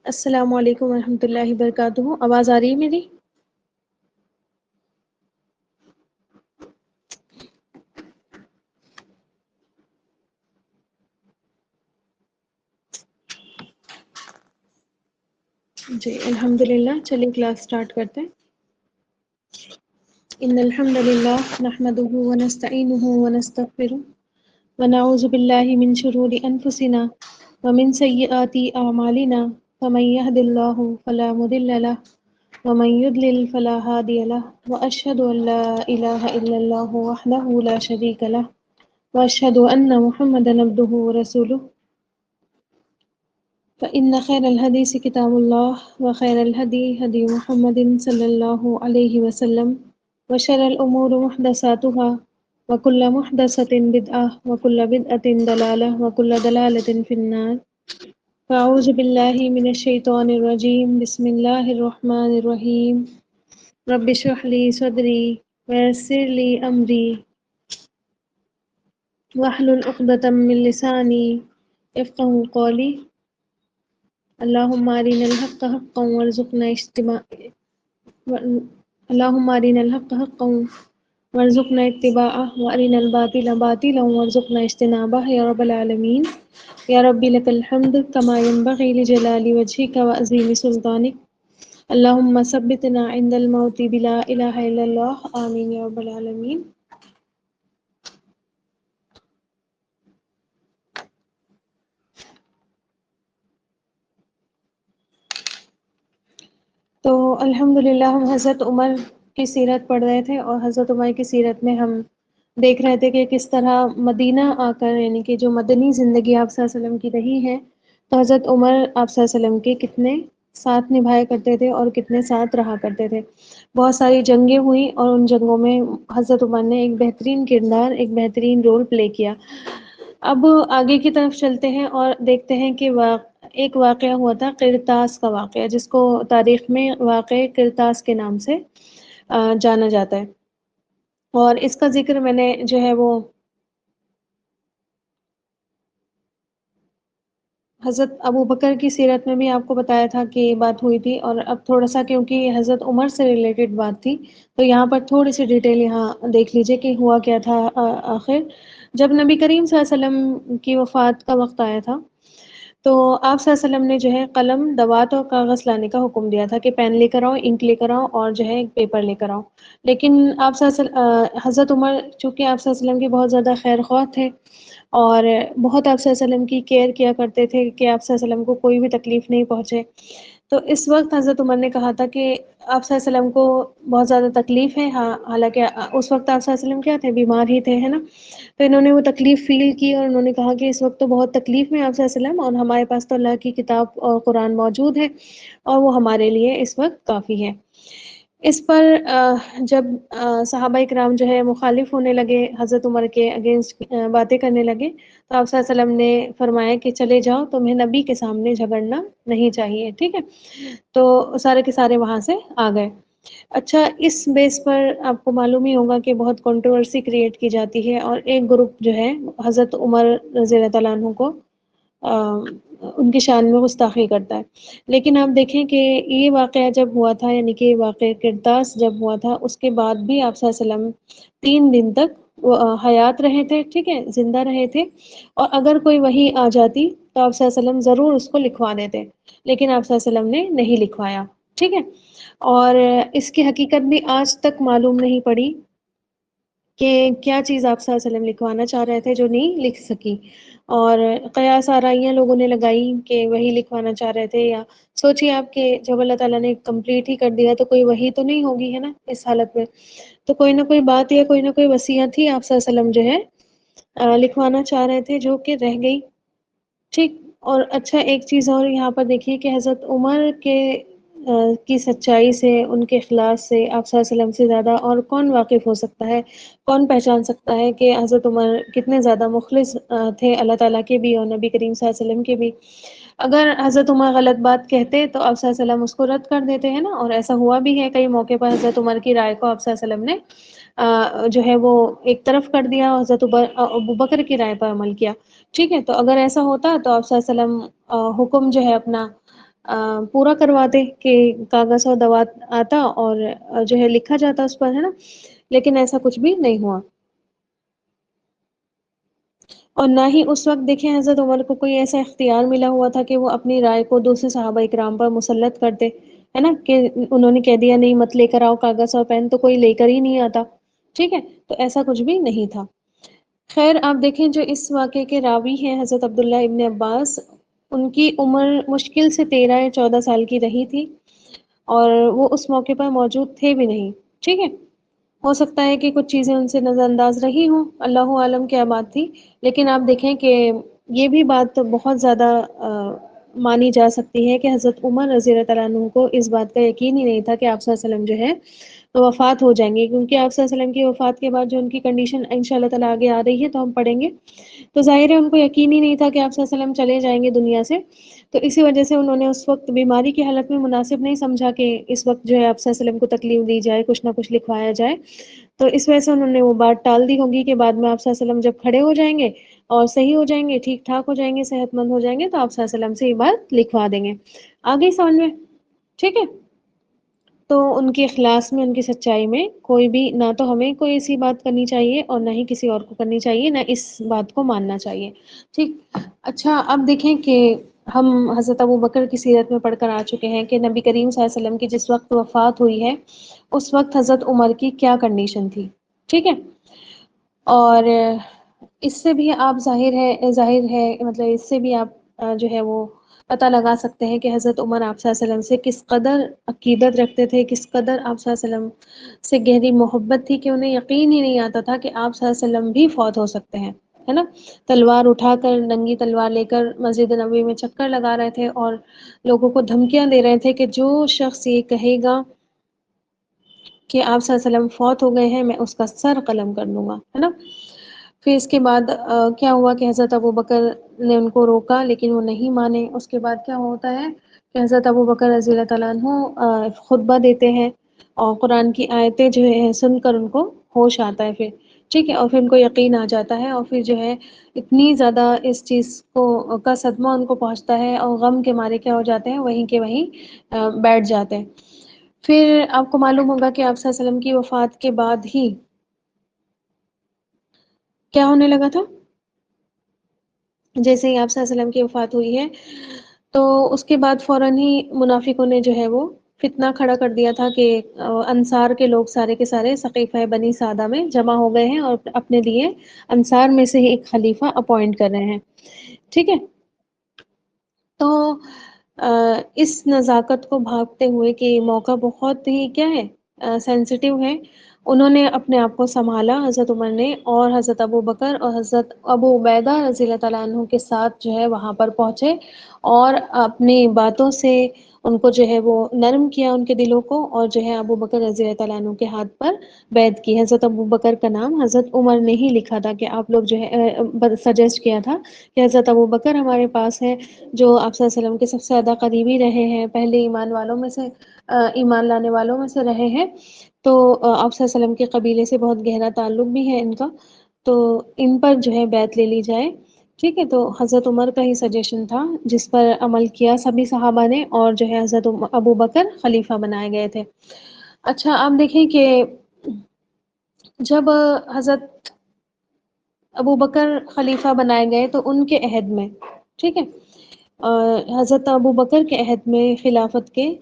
السلام علیکم ورحمۃ اللہ وبرکاتہ. آواز آ رہی ہے میری؟ جی الحمد للہ. چلیے کلاس سٹارٹ کرتے ہیں. ان الحمد للہ نحمده ونستعینه ونستغفره ونعوذ باللہ من شرور انفسنا ومن سیئات اعمالنا فمن يهد الله فلا مضل له ومن يضلل فلا هادي له واشهد ان لا اله الا الله وحده لا شريك له واشهد ان محمدا عبده ورسوله. فإن خير الحديث كتاب الله وخير الهدي هدي محمد صلى الله عليه وسلم وشر الأمور محدثاتها وكل محدثة بدعة وكل بدعة ضلالة وكل ضلالة في النار. فأعوذ بالله من الشيطان الرجيم. بسم الله الرحمن الرحيم. رب اشرح لي صدري ويسر لي أمري واحلل عقدة من لساني يفقهوا قولي. اللهم أرنا الحق حقا وارزقنا اللهم أرنا الحق حقا وارزقنا اتباعه وأرنا الباطل باطلا وارزقنا اجتنابه يا رب العالمين. يا ربي لك الحمد كما ينبغي لجلال وجهك وعظيم سلطانك. اللهم ثبتنا عند الموت بلا إله إلا الله. آمين يا رب العالمين. تو الحمدللہ ہم حضرت عمر کی سیرت پڑھ رہے تھے، اور حضرت عمر کی سیرت میں ہم دیکھ رہے تھے کہ کس طرح مدینہ آ کر، یعنی کہ جو مدنی زندگی آپ صلی اللہ علیہ وسلم کی رہی ہے، تو حضرت عمر آپ صلی اللہ علیہ وسلم کے کتنے ساتھ نبھایا کرتے تھے اور کتنے ساتھ رہا کرتے تھے. بہت ساری جنگیں ہوئیں، اور ان جنگوں میں حضرت عمر نے ایک بہترین کردار، ایک بہترین رول پلے کیا. اب آگے کی طرف چلتے ہیں اور دیکھتے ہیں کہ ایک واقعہ ہوا تھا، قرطاس کا واقعہ، جس کو تاریخ میں واقعہ قرطاس کے نام سے جانا جاتا ہے. اور اس کا ذکر میں نے جو ہے وہ حضرت ابو بکر کی سیرت میں بھی آپ کو بتایا تھا کہ یہ بات ہوئی تھی. اور اب تھوڑا سا، کیونکہ یہ حضرت عمر سے ریلیٹڈ بات تھی، تو یہاں پر تھوڑی سی ڈیٹیل یہاں دیکھ لیجئے کہ ہوا کیا تھا. آخر جب نبی کریم صلی اللہ علیہ وسلم کی وفات کا وقت آیا تھا، تو آپ صلی اللہ علیہ وسلم نے جو ہے قلم، دوات اور کاغذ لانے کا حکم دیا تھا کہ پین لے کر آؤ، انک لے کر آؤ، اور جو ہے پیپر لے کر آؤ. لیکن آپ حضرت عمر، چونکہ آپ صلی اللہ علیہ وسلم کے بہت زیادہ خیر خواہ تھے، اور بہت آپ صلی اللہ علیہ وسلم کی کیئر کیا کرتے تھے کہ آپ صلی اللہ علیہ وسلم کو کوئی بھی تکلیف نہیں پہنچے. تو اس وقت حضرت عمر نے کہا تھا کہ آپ صلی اللہ علیہ وسلم کو بہت زیادہ تکلیف ہے. ہاں، حالانکہ اس وقت آپ صلی اللہ علیہ وسلم کیا تھے، بیمار ہی تھے، ہے نا. تو انہوں نے وہ تکلیف فیل کی، اور انہوں نے کہا کہ اس وقت تو بہت تکلیف میں آپ صلی اللہ علیہ وسلم، اور ہمارے پاس تو اللہ کی کتاب اور قرآن موجود ہے، اور وہ ہمارے لیے اس وقت کافی ہے. اس پر جب صحابہ کرام جو ہے مخالف ہونے لگے، حضرت عمر کے اگینسٹ باتیں کرنے لگے، تو آپ صلی اللہ علیہ وسلم نے فرمایا کہ چلے جاؤ، تمہیں نبی کے سامنے جھگڑنا نہیں چاہیے. ٹھیک ہے. تو سارے کے سارے وہاں سے آ گئے. اچھا، اس بیس پر آپ کو معلوم ہی ہوگا کہ بہت کنٹروورسی کریٹ کی جاتی ہے، اور ایک گروپ جو ہے حضرت عمر رضی اللہ تعالیٰ عنہ کو ان کی شان میں گستاخی کرتا ہے. لیکن آپ دیکھیں کہ یہ واقعہ جب ہوا تھا، یعنی کہ واقعہ قرطاس جب ہوا تھا، اس کے بعد بھی آپ صلی اللہ علیہ وسلم 3 دن تک وہ حیات رہے تھے، ٹھیک ہے، زندہ رہے تھے. اور اگر کوئی وحی آ جاتی تو آپ صلی اللہ علیہ وسلم ضرور اس کو لکھوا دیتے، لیکن آپ صلی اللہ علیہ وسلم نے نہیں لکھوایا. ٹھیک ہے. اور اس کی حقیقت بھی آج تک معلوم نہیں پڑی کہ کیا چیز آپ صلی اللہ علیہ وسلم لکھوانا چاہ رہے تھے جو نہیں لکھ سکی. اور قیاس آرائیاں لوگوں نے لگائی کہ وہی لکھوانا چاہ رہے تھے، یا سوچیے آپ کہ جب اللہ تعالیٰ نے کمپلیٹ ہی کر دیا تو کوئی وحی تو نہیں ہوگی، ہے نا، اس حالت میں. تو کوئی نہ کوئی بات یا کوئی نہ کوئی وصیت ہی آپ صلی اللہ علیہ وسلم جو ہے لکھوانا چاہ رہے تھے، جو کہ رہ گئی. ٹھیک. اور اچھا، ایک چیز اور یہاں پر دیکھیے کہ حضرت عمر کی سچائی سے، ان کے اخلاص سے آپ صلی اللہ علیہ وسلم سے زیادہ اور کون واقف ہو سکتا ہے، کون پہچان سکتا ہے کہ حضرت عمر کتنے زیادہ مخلص تھے اللہ تعالیٰ کے بھی اور نبی کریم صلی اللہ علیہ وسلم کے بھی. اگر حضرت عمر غلط بات کہتے تو آپ صلی اللہ علیہ وسلم اس کو رد کر دیتے ہیں نا. اور ایسا ہوا بھی ہے کئی موقع پر، حضرت عمر کی رائے کو آپ صلی اللہ علیہ وسلم نے جو ہے وہ ایک طرف کر دیا، حضرت ابو بکر کی رائے پر عمل کیا. ٹھیک ہے. تو اگر ایسا ہوتا تو آپ صلی اللہ علیہ وسلم حکم جو ہے اپنا پورا کرواتے کہ کاغذ اور دوات آتا اور جو ہے لکھا جاتا اس پر، ہے نا، لیکن ایسا کچھ بھی نہیں ہوا۔ اور نہ ہی اس وقت دیکھیں حضرت عمر کو کوئی ایسا اختیار ملا ہوا تھا کہ وہ اپنی رائے کو دوسرے صحابہ اکرام پر مسلط کرتے، ہے نا، کہ انہوں نے کہہ دیا نہیں مت لے کر آؤ کاغذ اور پین تو کوئی لے کر ہی نہیں آتا، ٹھیک ہے، تو ایسا کچھ بھی نہیں تھا۔ خیر آپ دیکھیں جو اس واقعے کے راوی ہیں حضرت عبداللہ ابن عباس، ان کی عمر مشکل سے 13 یا 14 سال کی رہی تھی، اور وہ اس موقع پر موجود تھے بھی نہیں، ٹھیک ہے۔ ہو سکتا ہے کہ کچھ چیزیں ان سے نظر انداز رہی ہوں، اللہ عالم کیا بات تھی، لیکن آپ دیکھیں کہ یہ بھی بات بہت زیادہ مانی جا سکتی ہے کہ حضرت عمر رضی اللہ تعالیٰ عنہ کو اس بات کا یقین ہی نہیں تھا کہ آپ صلی اللہ علیہ وسلم جو ہے تو وفات ہو جائیں گے، کیونکہ آپ صلی اللہ علیہ وسلم کی وفات کے بعد جو ان کی کنڈیشن انشاء اللہ تعالیٰ آگے آ رہی ہے تو ہم پڑھیں گے، تو ظاہر ہے ان کو یقین ہی نہیں تھا کہ آپ صلی اللہ علیہ وسلم چلے جائیں گے دنیا سے، تو اسی وجہ سے انہوں نے اس وقت بیماری کی حالت میں مناسب نہیں سمجھا کہ اس وقت جو ہے آپ صلی اللہ علیہ وسلم کو تکلیف دی جائے، کچھ نہ کچھ لکھوایا جائے، تو اس وجہ سے انہوں نے وہ بات ٹال دی ہوگی کہ بعد میں آپ صلی اللہ علیہ وسلم جب کھڑے ہو جائیں گے اور صحیح ہو جائیں گے، ٹھیک ٹھاک ہو جائیں گے، صحت مند ہو جائیں گے، تو آپ صلی اللہ علیہ وسلم سے یہ بات لکھوا دیں گے، آگے سمجھ میں، ٹھیک ہے۔ تو ان کے اخلاص میں، ان کی سچائی میں کوئی بھی، نہ تو ہمیں کوئی ایسی بات کرنی چاہیے اور نہ ہی کسی اور کو کرنی چاہیے، نہ اس بات کو ماننا چاہیے، ٹھیک۔ اچھا اب دیکھیں کہ ہم حضرت ابوبکر کی سیرت میں پڑھ کر آ چکے ہیں کہ نبی کریم صلی اللہ علیہ وسلم کی جس وقت وفات ہوئی ہے اس وقت حضرت عمر کی کیا کنڈیشن تھی، ٹھیک ہے۔ اور اس سے بھی آپ ظاہر ہے مطلب اس سے بھی آپ جو ہے وہ پتہ لگا سکتے ہیں کہ حضرت عمر آپ صلی اللہ علیہ وسلم سے کس قدر عقیدت رکھتے تھے، کس قدر آپ صلی اللہ علیہ وسلم سے گہری محبت تھی، کہ انہیں یقین ہی نہیں آتا تھا کہ آپ صلی اللہ علیہ وسلم بھی فوت ہو سکتے ہیں، ہے نا۔ تلوار اٹھا کر، ننگی تلوار لے کر مسجد نبوی میں چکر لگا رہے تھے اور لوگوں کو دھمکیاں دے رہے تھے کہ جو شخص یہ کہے گا کہ آپ صلی اللہ علیہ وسلم فوت ہو گئے ہیں میں اس کا سر قلم کر دوں گا، ہے نا۔ پھر اس کے بعد کیا ہوا کہ حضرت ابوبکر نے ان کو روکا لیکن وہ نہیں مانے، اس کے بعد کیا ہوتا ہے کہ حضرت ابوبکر رضی اللہ تعالیٰ عنہ خطبہ دیتے ہیں اور قرآن کی آیتیں جو ہے سن کر ان کو ہوش آتا ہے، پھر ٹھیک ہے، اور پھر ان کو یقین آ جاتا ہے، اور پھر جو ہے اتنی زیادہ اس چیز کو کا صدمہ ان کو پہنچتا ہے اور غم کے مارے کیا ہو جاتے ہیں وہیں کے وہیں بیٹھ جاتے ہیں۔ پھر آپ کو معلوم ہوگا کہ آپ صلی اللہ علیہ وسلم کی وفات کے بعد ہی کیا ہونے لگا تھا، جیسے ہی آپ صلی اللہ علیہ وسلم کی وفات ہوئی ہے تو اس کے بعد فوراً ہی منافقوں نے جو ہے وہ فتنہ کھڑا کر دیا تھا کہ انصار کے لوگ سارے کے سارے سقیفہ بنی سعدہ میں جمع ہو گئے ہیں اور اپنے لیے انصار میں سے ہی ایک خلیفہ اپوائنٹ کر رہے ہیں، ٹھیک ہے۔ تو اس نزاکت کو بھاگتے ہوئے کہ یہ موقع بہت ہی کیا ہے سینسٹیو ہے، انہوں نے اپنے آپ کو سنبھالا حضرت عمر نے، اور حضرت ابو بکر اور حضرت ابو عبیدہ رضی اللہ تعالیٰ عنہ کے ساتھ جو ہے وہاں پر پہنچے اور اپنی باتوں سے ان کو جو ہے وہ نرم کیا ان کے دلوں کو، اور جو ہے ابو بکر رضی اللہ تعالیٰ عنہ کے ہاتھ پر بیعت کی۔ حضرت ابو بکر کا نام حضرت عمر نے ہی لکھا تھا، کہ آپ لوگ جو ہے سجیسٹ کیا تھا کہ حضرت ابو بکر ہمارے پاس ہے جو آپ صلی اللہ علیہ وسلم کے سب سے زیادہ قریبی رہے ہیں، پہلے ایمان والوں میں سے ایمان لانے والوں میں سے رہے ہیں، تو آپ صلی اللہ علیہ وسلم کے قبیلے سے بہت گہرا تعلق بھی ہے ان کا، تو ان پر جو ہے بیعت لے لی جائے، ٹھیک ہے۔ تو حضرت عمر کا ہی سجیشن تھا جس پر عمل کیا سبھی صحابہ نے، اور جو ہے حضرت ابو بکر خلیفہ بنائے گئے تھے۔ اچھا آپ دیکھیں کہ جب حضرت ابو بکر خلیفہ بنائے گئے تو ان کے عہد میں، ٹھیک ہے، حضرت ابو بکر کے عہد میں خلافت کے،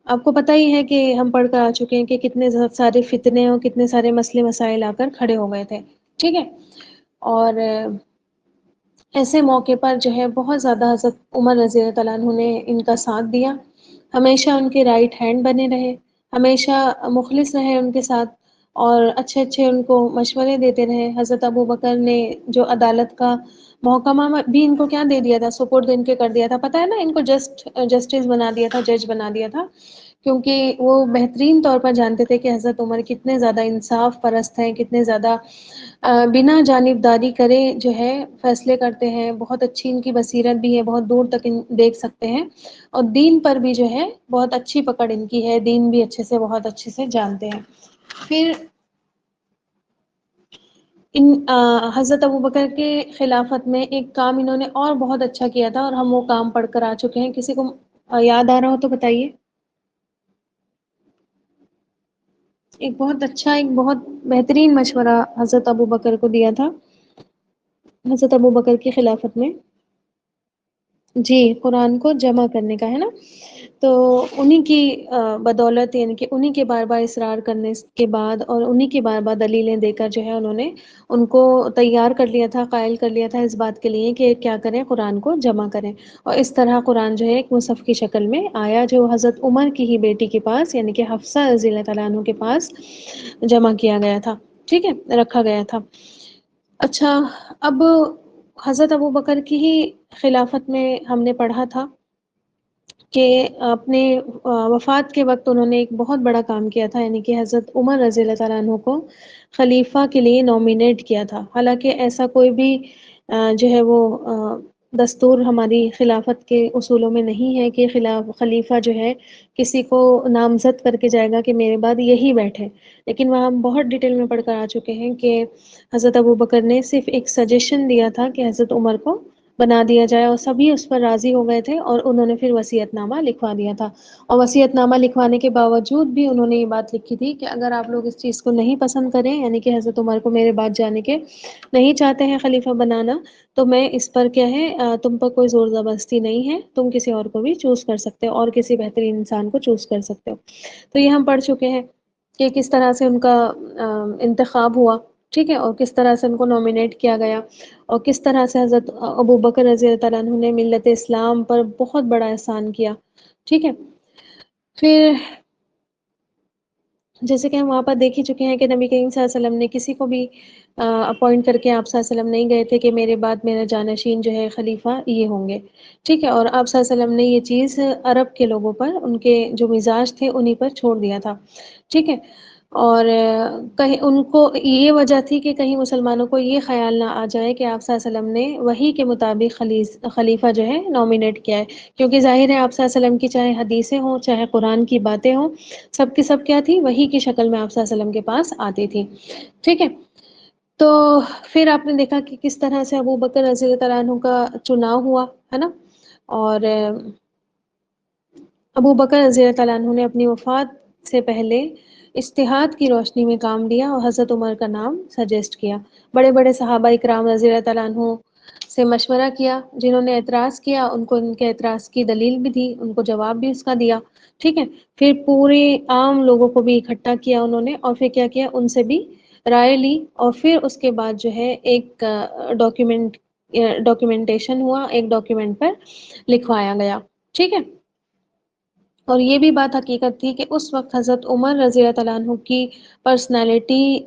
آپ کو پتہ ہی ہے کہ ہم پڑھ کر آ چکے ہیں کہ کتنے سارے فتنے اور کتنے سارے مسئلے مسائل آ کر کھڑے ہو گئے تھے، ٹھیک ہے۔ اور ایسے موقع پر جو ہے بہت زیادہ حضرت عمر رضی اللہ تعالیٰ عنہ نے ان کا ساتھ دیا، ہمیشہ ان کے رائٹ ہینڈ بنے رہے، ہمیشہ مخلص رہے ان کے ساتھ، اور اچھے اچھے ان کو مشورے دیتے رہے۔ حضرت ابو بکر نے جو عدالت کا محکمہ بھی ان کو کیا دے دیا تھا، سپرد ان کے کر دیا تھا، پتہ ہے نا، ان کو جسٹس بنا دیا تھا، جج بنا دیا تھا، کیونکہ وہ بہترین طور پر جانتے تھے کہ حضرت عمر کتنے زیادہ انصاف پرست ہیں، کتنے زیادہ بنا جانبداری کرے جو ہے فیصلے کرتے ہیں، بہت اچھی ان کی بصیرت بھی ہے، بہت دور تک دیکھ سکتے ہیں، اور دین پر بھی جو ہے بہت اچھی پکڑ ان کی ہے، دین بھی اچھے سے بہت اچھے سے جانتے ہیں۔ پھر حضرت ابوبکر کے خلافت میں ایک کام انہوں نے اور بہت اچھا کیا تھا، اور ہم وہ کام پڑھ کر آ چکے ہیں، کسی کو یاد آ رہا ہو تو بتائیے۔ ایک بہت اچھا، ایک بہت بہترین مشورہ حضرت ابو بکر کو دیا تھا، حضرت ابو بکر کی خلافت میں۔ جی، قرآن کو جمع کرنے کا ہے نا، تو انہی کی بدولت، یعنی کہ انہی کے بار بار اصرار کرنے کے بعد اور انہی کی بار بار دلیلیں دے کر جو ہے انہوں نے ان کو تیار کر لیا تھا، قائل کر لیا تھا اس بات کے لیے کہ کیا کریں، قرآن کو جمع کریں۔ اور اس طرح قرآن جو ہے ایک مصحف کی شکل میں آیا، جو حضرت عمر کی ہی بیٹی کے پاس، یعنی کہ حفصہ رضی اللہ تعالیٰ عنہ کے پاس جمع کیا گیا تھا، ٹھیک ہے، رکھا گیا تھا۔ اچھا، اب حضرت ابو بکر کی ہی خلافت میں ہم نے پڑھا تھا کہ اپنے وفات کے وقت انہوں نے ایک بہت بڑا کام کیا تھا، یعنی کہ حضرت عمر رضی اللہ تعالیٰ عنہ کو خلیفہ کے لیے نومینیٹ کیا تھا۔ حالانکہ ایسا کوئی بھی جو ہے وہ دستور ہماری خلافت کے اصولوں میں نہیں ہے کہ خلیفہ جو ہے کسی کو نامزد کر کے جائے گا کہ میرے بعد یہی بیٹھے، لیکن وہاں ہم بہت ڈیٹیل میں پڑھ کر آ چکے ہیں کہ حضرت ابو بکر نے صرف ایک سجیشن دیا تھا کہ حضرت عمر کو بنا دیا جائے، اور سبھی اس پر راضی ہو گئے تھے، اور انہوں نے پھر وصیت نامہ لکھوا دیا تھا۔ اور وصیت نامہ لکھوانے کے باوجود بھی انہوں نے یہ بات لکھی تھی کہ اگر آپ لوگ اس چیز کو نہیں پسند کریں، یعنی کہ حضرت عمر کو میرے بعد جانے کے نہیں چاہتے ہیں خلیفہ بنانا، تو میں اس پر کیا ہے، تم پر کوئی زور زبردستی نہیں ہے، تم کسی اور کو بھی چوز کر سکتے ہو اور کسی بہترین انسان کو چوز کر سکتے ہو۔ تو یہ ہم پڑھ چکے ہیں کہ کس طرح سے ان کا انتخاب ہوا، ٹھیک ہے، اور کس طرح سے ان کو نومینیٹ کیا گیا، اور کس طرح سے حضرت ابو بکر رضی اللہ تعالیٰ عنہ نے ملت اسلام پر بہت بڑا احسان کیا، ٹھیک ہے۔ پھر جیسے کہ ہم وہاں پر دیکھ ہی چکے ہیں کہ نبی کریم صلی اللہ علیہ وسلم نے کسی کو بھی اپوائنٹ کر کے آپ صلی اللہ علیہ وسلم نہیں گئے تھے کہ میرے بعد میرا جانشین جو ہے خلیفہ یہ ہوں گے، ٹھیک ہے۔ اور آپ صلی اللہ علیہ وسلم نے یہ چیز عرب کے لوگوں پر، ان کے جو مزاج تھے انہی پر چھوڑ دیا تھا، ٹھیک ہے۔ اور کہیں ان کو یہ وجہ تھی کہ کہیں مسلمانوں کو یہ خیال نہ آ جائے کہ آپ صلی اللہ علیہ وسلم نے وحی کے مطابق خلیفہ جو ہے نومینیٹ کیا ہے، کیونکہ ظاہر ہے آپ صلی اللہ علیہ وسلم کی چاہے حدیثیں ہوں چاہے قرآن کی باتیں ہوں، سب کی سب کیا تھی، وحی کی شکل میں آپ صلی اللہ علیہ وسلم کے پاس آتی تھی، ٹھیک ہے۔ تو پھر آپ نے دیکھا کہ کس طرح سے ابو بکر رضی اللہ تعالیٰ عنہ کا چناؤ ہوا، ہے نا، اور ابو بکر رضی اللہ تعالیٰ عنہ نے اپنی وفات سے پہلے اجتہاد کی روشنی میں کام لیا اور حضرت عمر کا نام سجیسٹ کیا۔ بڑے بڑے صحابہ اکرام رضی اللہ تعالیٰ عنہ سے مشورہ کیا، جنہوں نے اعتراض کیا ان کو ان کے اعتراض کی دلیل بھی دی، ان کو جواب بھی اس کا دیا، ٹھیک ہے۔ پھر پورے عام لوگوں کو بھی اکٹھا کیا انہوں نے، اور پھر کیا کیا، ان سے بھی رائے لی، اور پھر اس کے بعد جو ہے ایک ڈاکیومنٹیشن ہوا، ایک ڈاکیومنٹ پر لکھوایا گیا، ٹھیک ہے۔ اور یہ بھی بات حقیقت تھی کہ اس وقت حضرت عمر رضی اللہ تعالیٰ عنہ کی پرسنالٹی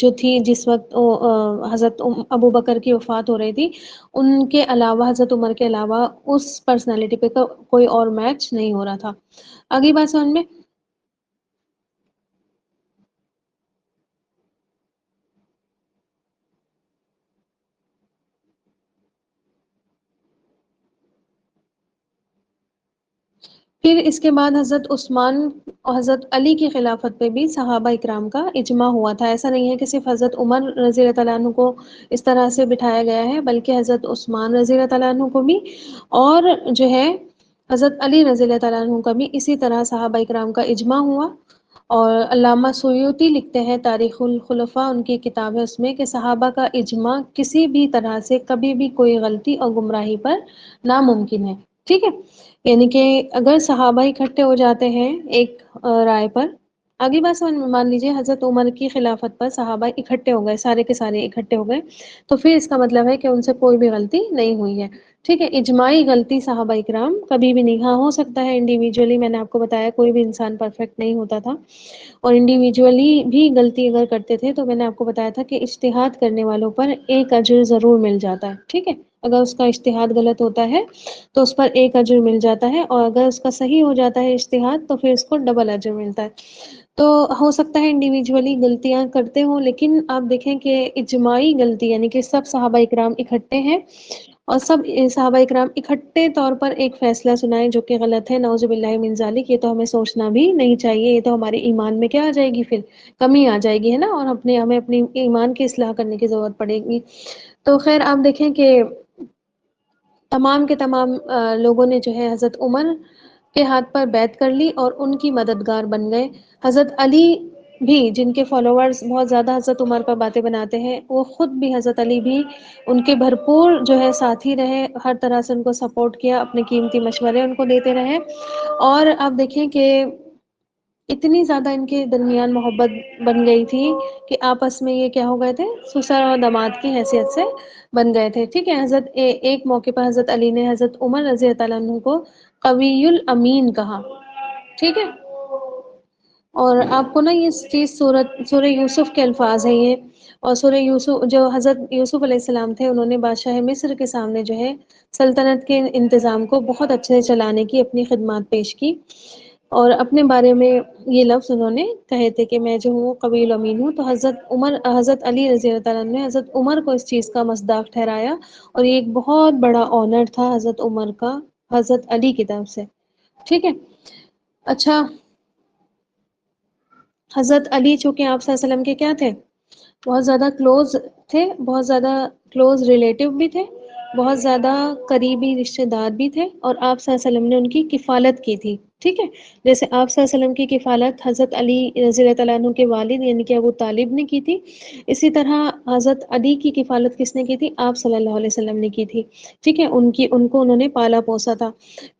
جو تھی، جس وقت حضرت ابو بکر کی وفات ہو رہی تھی، ان کے علاوہ، حضرت عمر کے علاوہ اس پرسنالٹی پہ کوئی اور میچ نہیں ہو رہا تھا۔ اگلی بات سمجھ میں؟ پھر اس کے بعد حضرت عثمان اور حضرت علی کی خلافت پہ بھی صحابہ اکرام کا اجماع ہوا تھا۔ ایسا نہیں ہے کہ صرف حضرت عمر رضی اللہ تعالیٰ عنہ کو اس طرح سے بٹھایا گیا ہے، بلکہ حضرت عثمان رضی اللہ تعالیٰ عنہ کو بھی، اور جو ہے حضرت علی رضی اللہ تعالیٰ عنہ کا بھی اسی طرح صحابہ اکرام کا اجماع ہوا۔ اور علامہ سیوطی لکھتے ہیں تاریخ الخلفاء، ان کی کتاب ہے، اس میں کہ صحابہ کا اجماع کسی بھی طرح سے کبھی بھی کوئی غلطی اور گمراہی پر ناممکن ہے، ٹھیک ہے۔ یعنی کہ اگر صحابہ اکٹھے ہو جاتے ہیں ایک رائے پر، آگے بات سمجھ میں، مان لیجیے حضرت عمر کی خلافت پر صحابہ اکٹھے ہو گئے، سارے کے سارے اکٹھے ہو گئے، تو پھر اس کا مطلب ہے کہ ان سے کوئی بھی غلطی نہیں ہوئی ہے، ٹھیک ہے۔ اجماعی غلطی صحابہ اکرام کبھی بھی نہیں، ہاں ہو سکتا ہے انڈیویجولی، میں نے آپ کو بتایا کوئی بھی انسان پرفیکٹ نہیں ہوتا تھا، اور انڈیویجولی بھی غلطی اگر کرتے تھے تو میں نے آپ کو بتایا تھا کہ اجتہاد کرنے والوں پر ایک اجر ضرور مل جاتا ہے، ٹھیک ہے۔ اگر اس کا اجتہاد غلط ہوتا ہے تو اس پر ایک اجر مل جاتا ہے، اور اگر اس کا صحیح ہو جاتا ہے اجتہاد تو پھر اس کو ڈبل اجر ملتا ہے۔ تو ہو سکتا ہے انڈیویجولی غلطیاں کرتے ہوں، لیکن آپ دیکھیں کہ اجماعی غلطی، یعنی کہ سب صحابہ اکرام اکٹھے ہیں اور سب صحابہ اکرام اکٹھے طور پر ایک فیصلہ سنائے جو کہ غلط ہے، نعوذ باللہ من ذالک، یہ تو ہمیں سوچنا بھی نہیں چاہیے، یہ تو ہمارے ایمان میں کیا آ جائے گی، پھر کمی آ جائے گی، ہے نا، اور ہمیں اپنی ایمان کی اصلاح کرنے کی ضرورت پڑے گی۔ تو خیر آپ دیکھیں کہ تمام کے تمام لوگوں نے جو ہے حضرت عمر کے ہاتھ پر بیعت کر لی اور ان کی مددگار بن گئے۔ حضرت علی بھی، جن کے فالوورز بہت زیادہ حضرت عمر پر باتیں بناتے ہیں، وہ خود بھی حضرت علی بھی ان کے بھرپور جو ہے ساتھی رہے، ہر طرح سے ان کو سپورٹ کیا، اپنے قیمتی مشورے ان کو دیتے رہے۔ اور آپ دیکھیں کہ اتنی زیادہ ان کے درمیان محبت بن گئی تھی کہ آپس میں یہ کیا ہو گئے تھے، سسر اور داماد کی حیثیت سے بن گئے تھے، ٹھیک ہے۔ حضرت ایک موقع پر حضرت علی نے حضرت عمر رضی اللہ تعالیٰ عنہ کو قوی الامین کہا، ٹھیک ہے۔ اور آپ کو نا یہ چیز سورہ یوسف کے الفاظ ہیں یہ، اور سورہ یوسف جو حضرت یوسف علیہ السلام تھے، انہوں نے بادشاہ مصر کے سامنے جو ہے سلطنت کے انتظام کو بہت اچھے سے چلانے کی اپنی خدمات پیش کی، اور اپنے بارے میں یہ لفظ انہوں نے کہے تھے کہ میں جو ہوں قوی الامین ہوں۔ تو حضرت علی رضی اللہ تعالیٰ عنہ نے حضرت عمر کو اس چیز کا مصداق ٹھہرایا، اور یہ ایک بہت بڑا آنر تھا حضرت عمر کا حضرت علی کی طرف سے، ٹھیک ہے۔ اچھا، حضرت علی چونکہ آپ صلی اللہ علیہ وسلم کے کیا تھے، بہت زیادہ کلوز تھے، بہت زیادہ کلوز ریلیٹو بھی تھے، بہت زیادہ قریبی رشتہ دار بھی تھے، اور آپ صلی اللہ علیہ وسلم نے ان کی کفالت کی تھی، ٹھیک ہے۔ جیسے آپ صلی اللہ علیہ وسلم کی کفالت حضرت علی رضی اللہ تعالیٰ عنہ کے والد یعنی کہ ابو طالب نے کی تھی، اسی طرح حضرت علی کی کفالت کس نے کی تھی، آپ صلی اللہ علیہ وسلم نے کی تھی، ٹھیک ہے۔ ان کو انہوں نے پالا پوسا تھا۔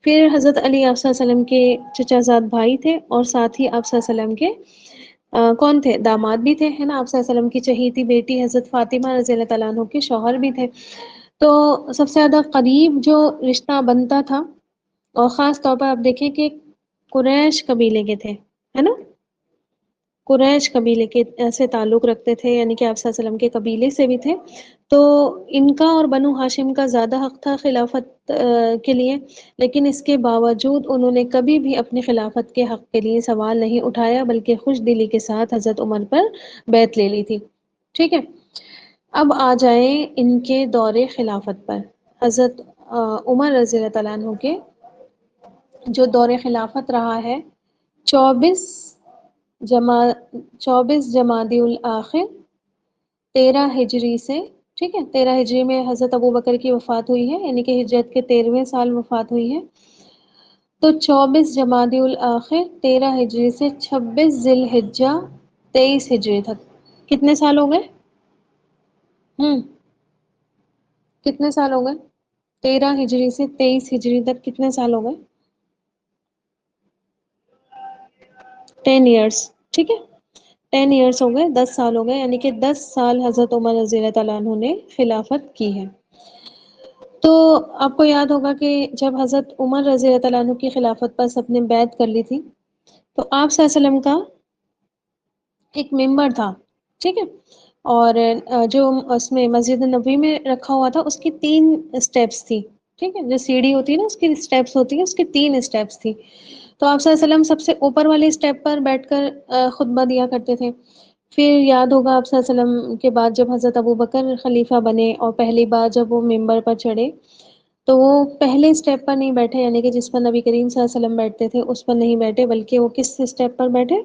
پھر حضرت علی آپ صلی اللہ علیہ وسلم کے چچا زاد بھائی تھے، اور ساتھ ہی آپ صلی اللہ علیہ وسلم کے کون تھے، داماد بھی تھے، ہے نا۔ آپ صلی اللہ علیہ وسلم کی چہیتی بیٹی حضرت فاطمہ رضی اللہ تعالیٰ عنہ کے شوہر بھی تھے۔ تو سب سے زیادہ قریب جو رشتہ بنتا تھا، اور خاص طور پر آپ دیکھیں کہ قریش قبیلے کے تھے، ہے نا، قریش قبیلے کے ایسے تعلق رکھتے تھے، یعنی کہ آپ صلی اللہ علیہ وسلم کے قبیلے سے بھی تھے، تو ان کا اور بنو ہاشم کا زیادہ حق تھا خلافت کے لیے، لیکن اس کے باوجود انہوں نے کبھی بھی اپنی خلافت کے حق کے لیے سوال نہیں اٹھایا، بلکہ خوش دلی کے ساتھ حضرت عمر پر بیعت لے لی تھی، ٹھیک ہے۔ اب آ جائیں ان کے دور خلافت پر۔ حضرت عمر رضی اللہ تعالیٰ عنہ کے جو دور خلافت رہا ہے، 24 جمع 24 جمادی الاخر 13 ہجری سے، ٹھیک ہے، 13 ہجری میں حضرت ابو بکر کی وفات ہوئی ہے، یعنی کہ ہجرت کے 13ویں سال وفات ہوئی ہے، تو 24 جمادی الاخر 13 ہجری سے 26 ذی الحجہ 23 ہجری تک کتنے سال ہو گئے؟ کتنے سال ہو گئے؟ 13 ہجری سے 23 ہجری تک کتنے سال ہو گئے؟ 10 ایئرس، ٹھیک ہے، 10 ایئرس ہو گئے، 10 سال ہو گئے، یعنی کہ 10 سال حضرت عمر رضی اللہ تعالیٰ عنہ نے خلافت کی ہے۔ تو آپ کو یاد ہوگا کہ جب حضرت عمر رضی اللہ تعالیٰ عنہ کی خلافت پر سب نے بیعت کر لی تھی، تو آپ صلی اللہ علیہ وسلم کا ایک ممبر تھا، ٹھیک ہے، اور جو اس میں مسجد نبوی میں رکھا ہوا تھا، اس کی 3 اسٹیپس تھی، ٹھیک ہے، جو سیڑھی ہوتی ہے نا اس کی اسٹیپس ہوتی ہیں، اس کی 3 اسٹیپس تھی۔ تو آپ صلی اللہ علیہ وسلم سب سے اوپر والے اسٹیپ پر بیٹھ کر خطبہ دیا کرتے تھے۔ پھر یاد ہوگا آپ صلی اللہ علیہ وسلم کے بعد جب حضرت ابو بکر خلیفہ بنے، اور پہلی بار جب وہ ممبر پر چڑھے، تو وہ پہلے اسٹیپ پر نہیں بیٹھے، یعنی کہ جس پر نبی کریم صلی اللہ علیہ وسلم بیٹھتے تھے اس پر نہیں بیٹھے، بلکہ وہ کس اسٹیپ پر بیٹھے،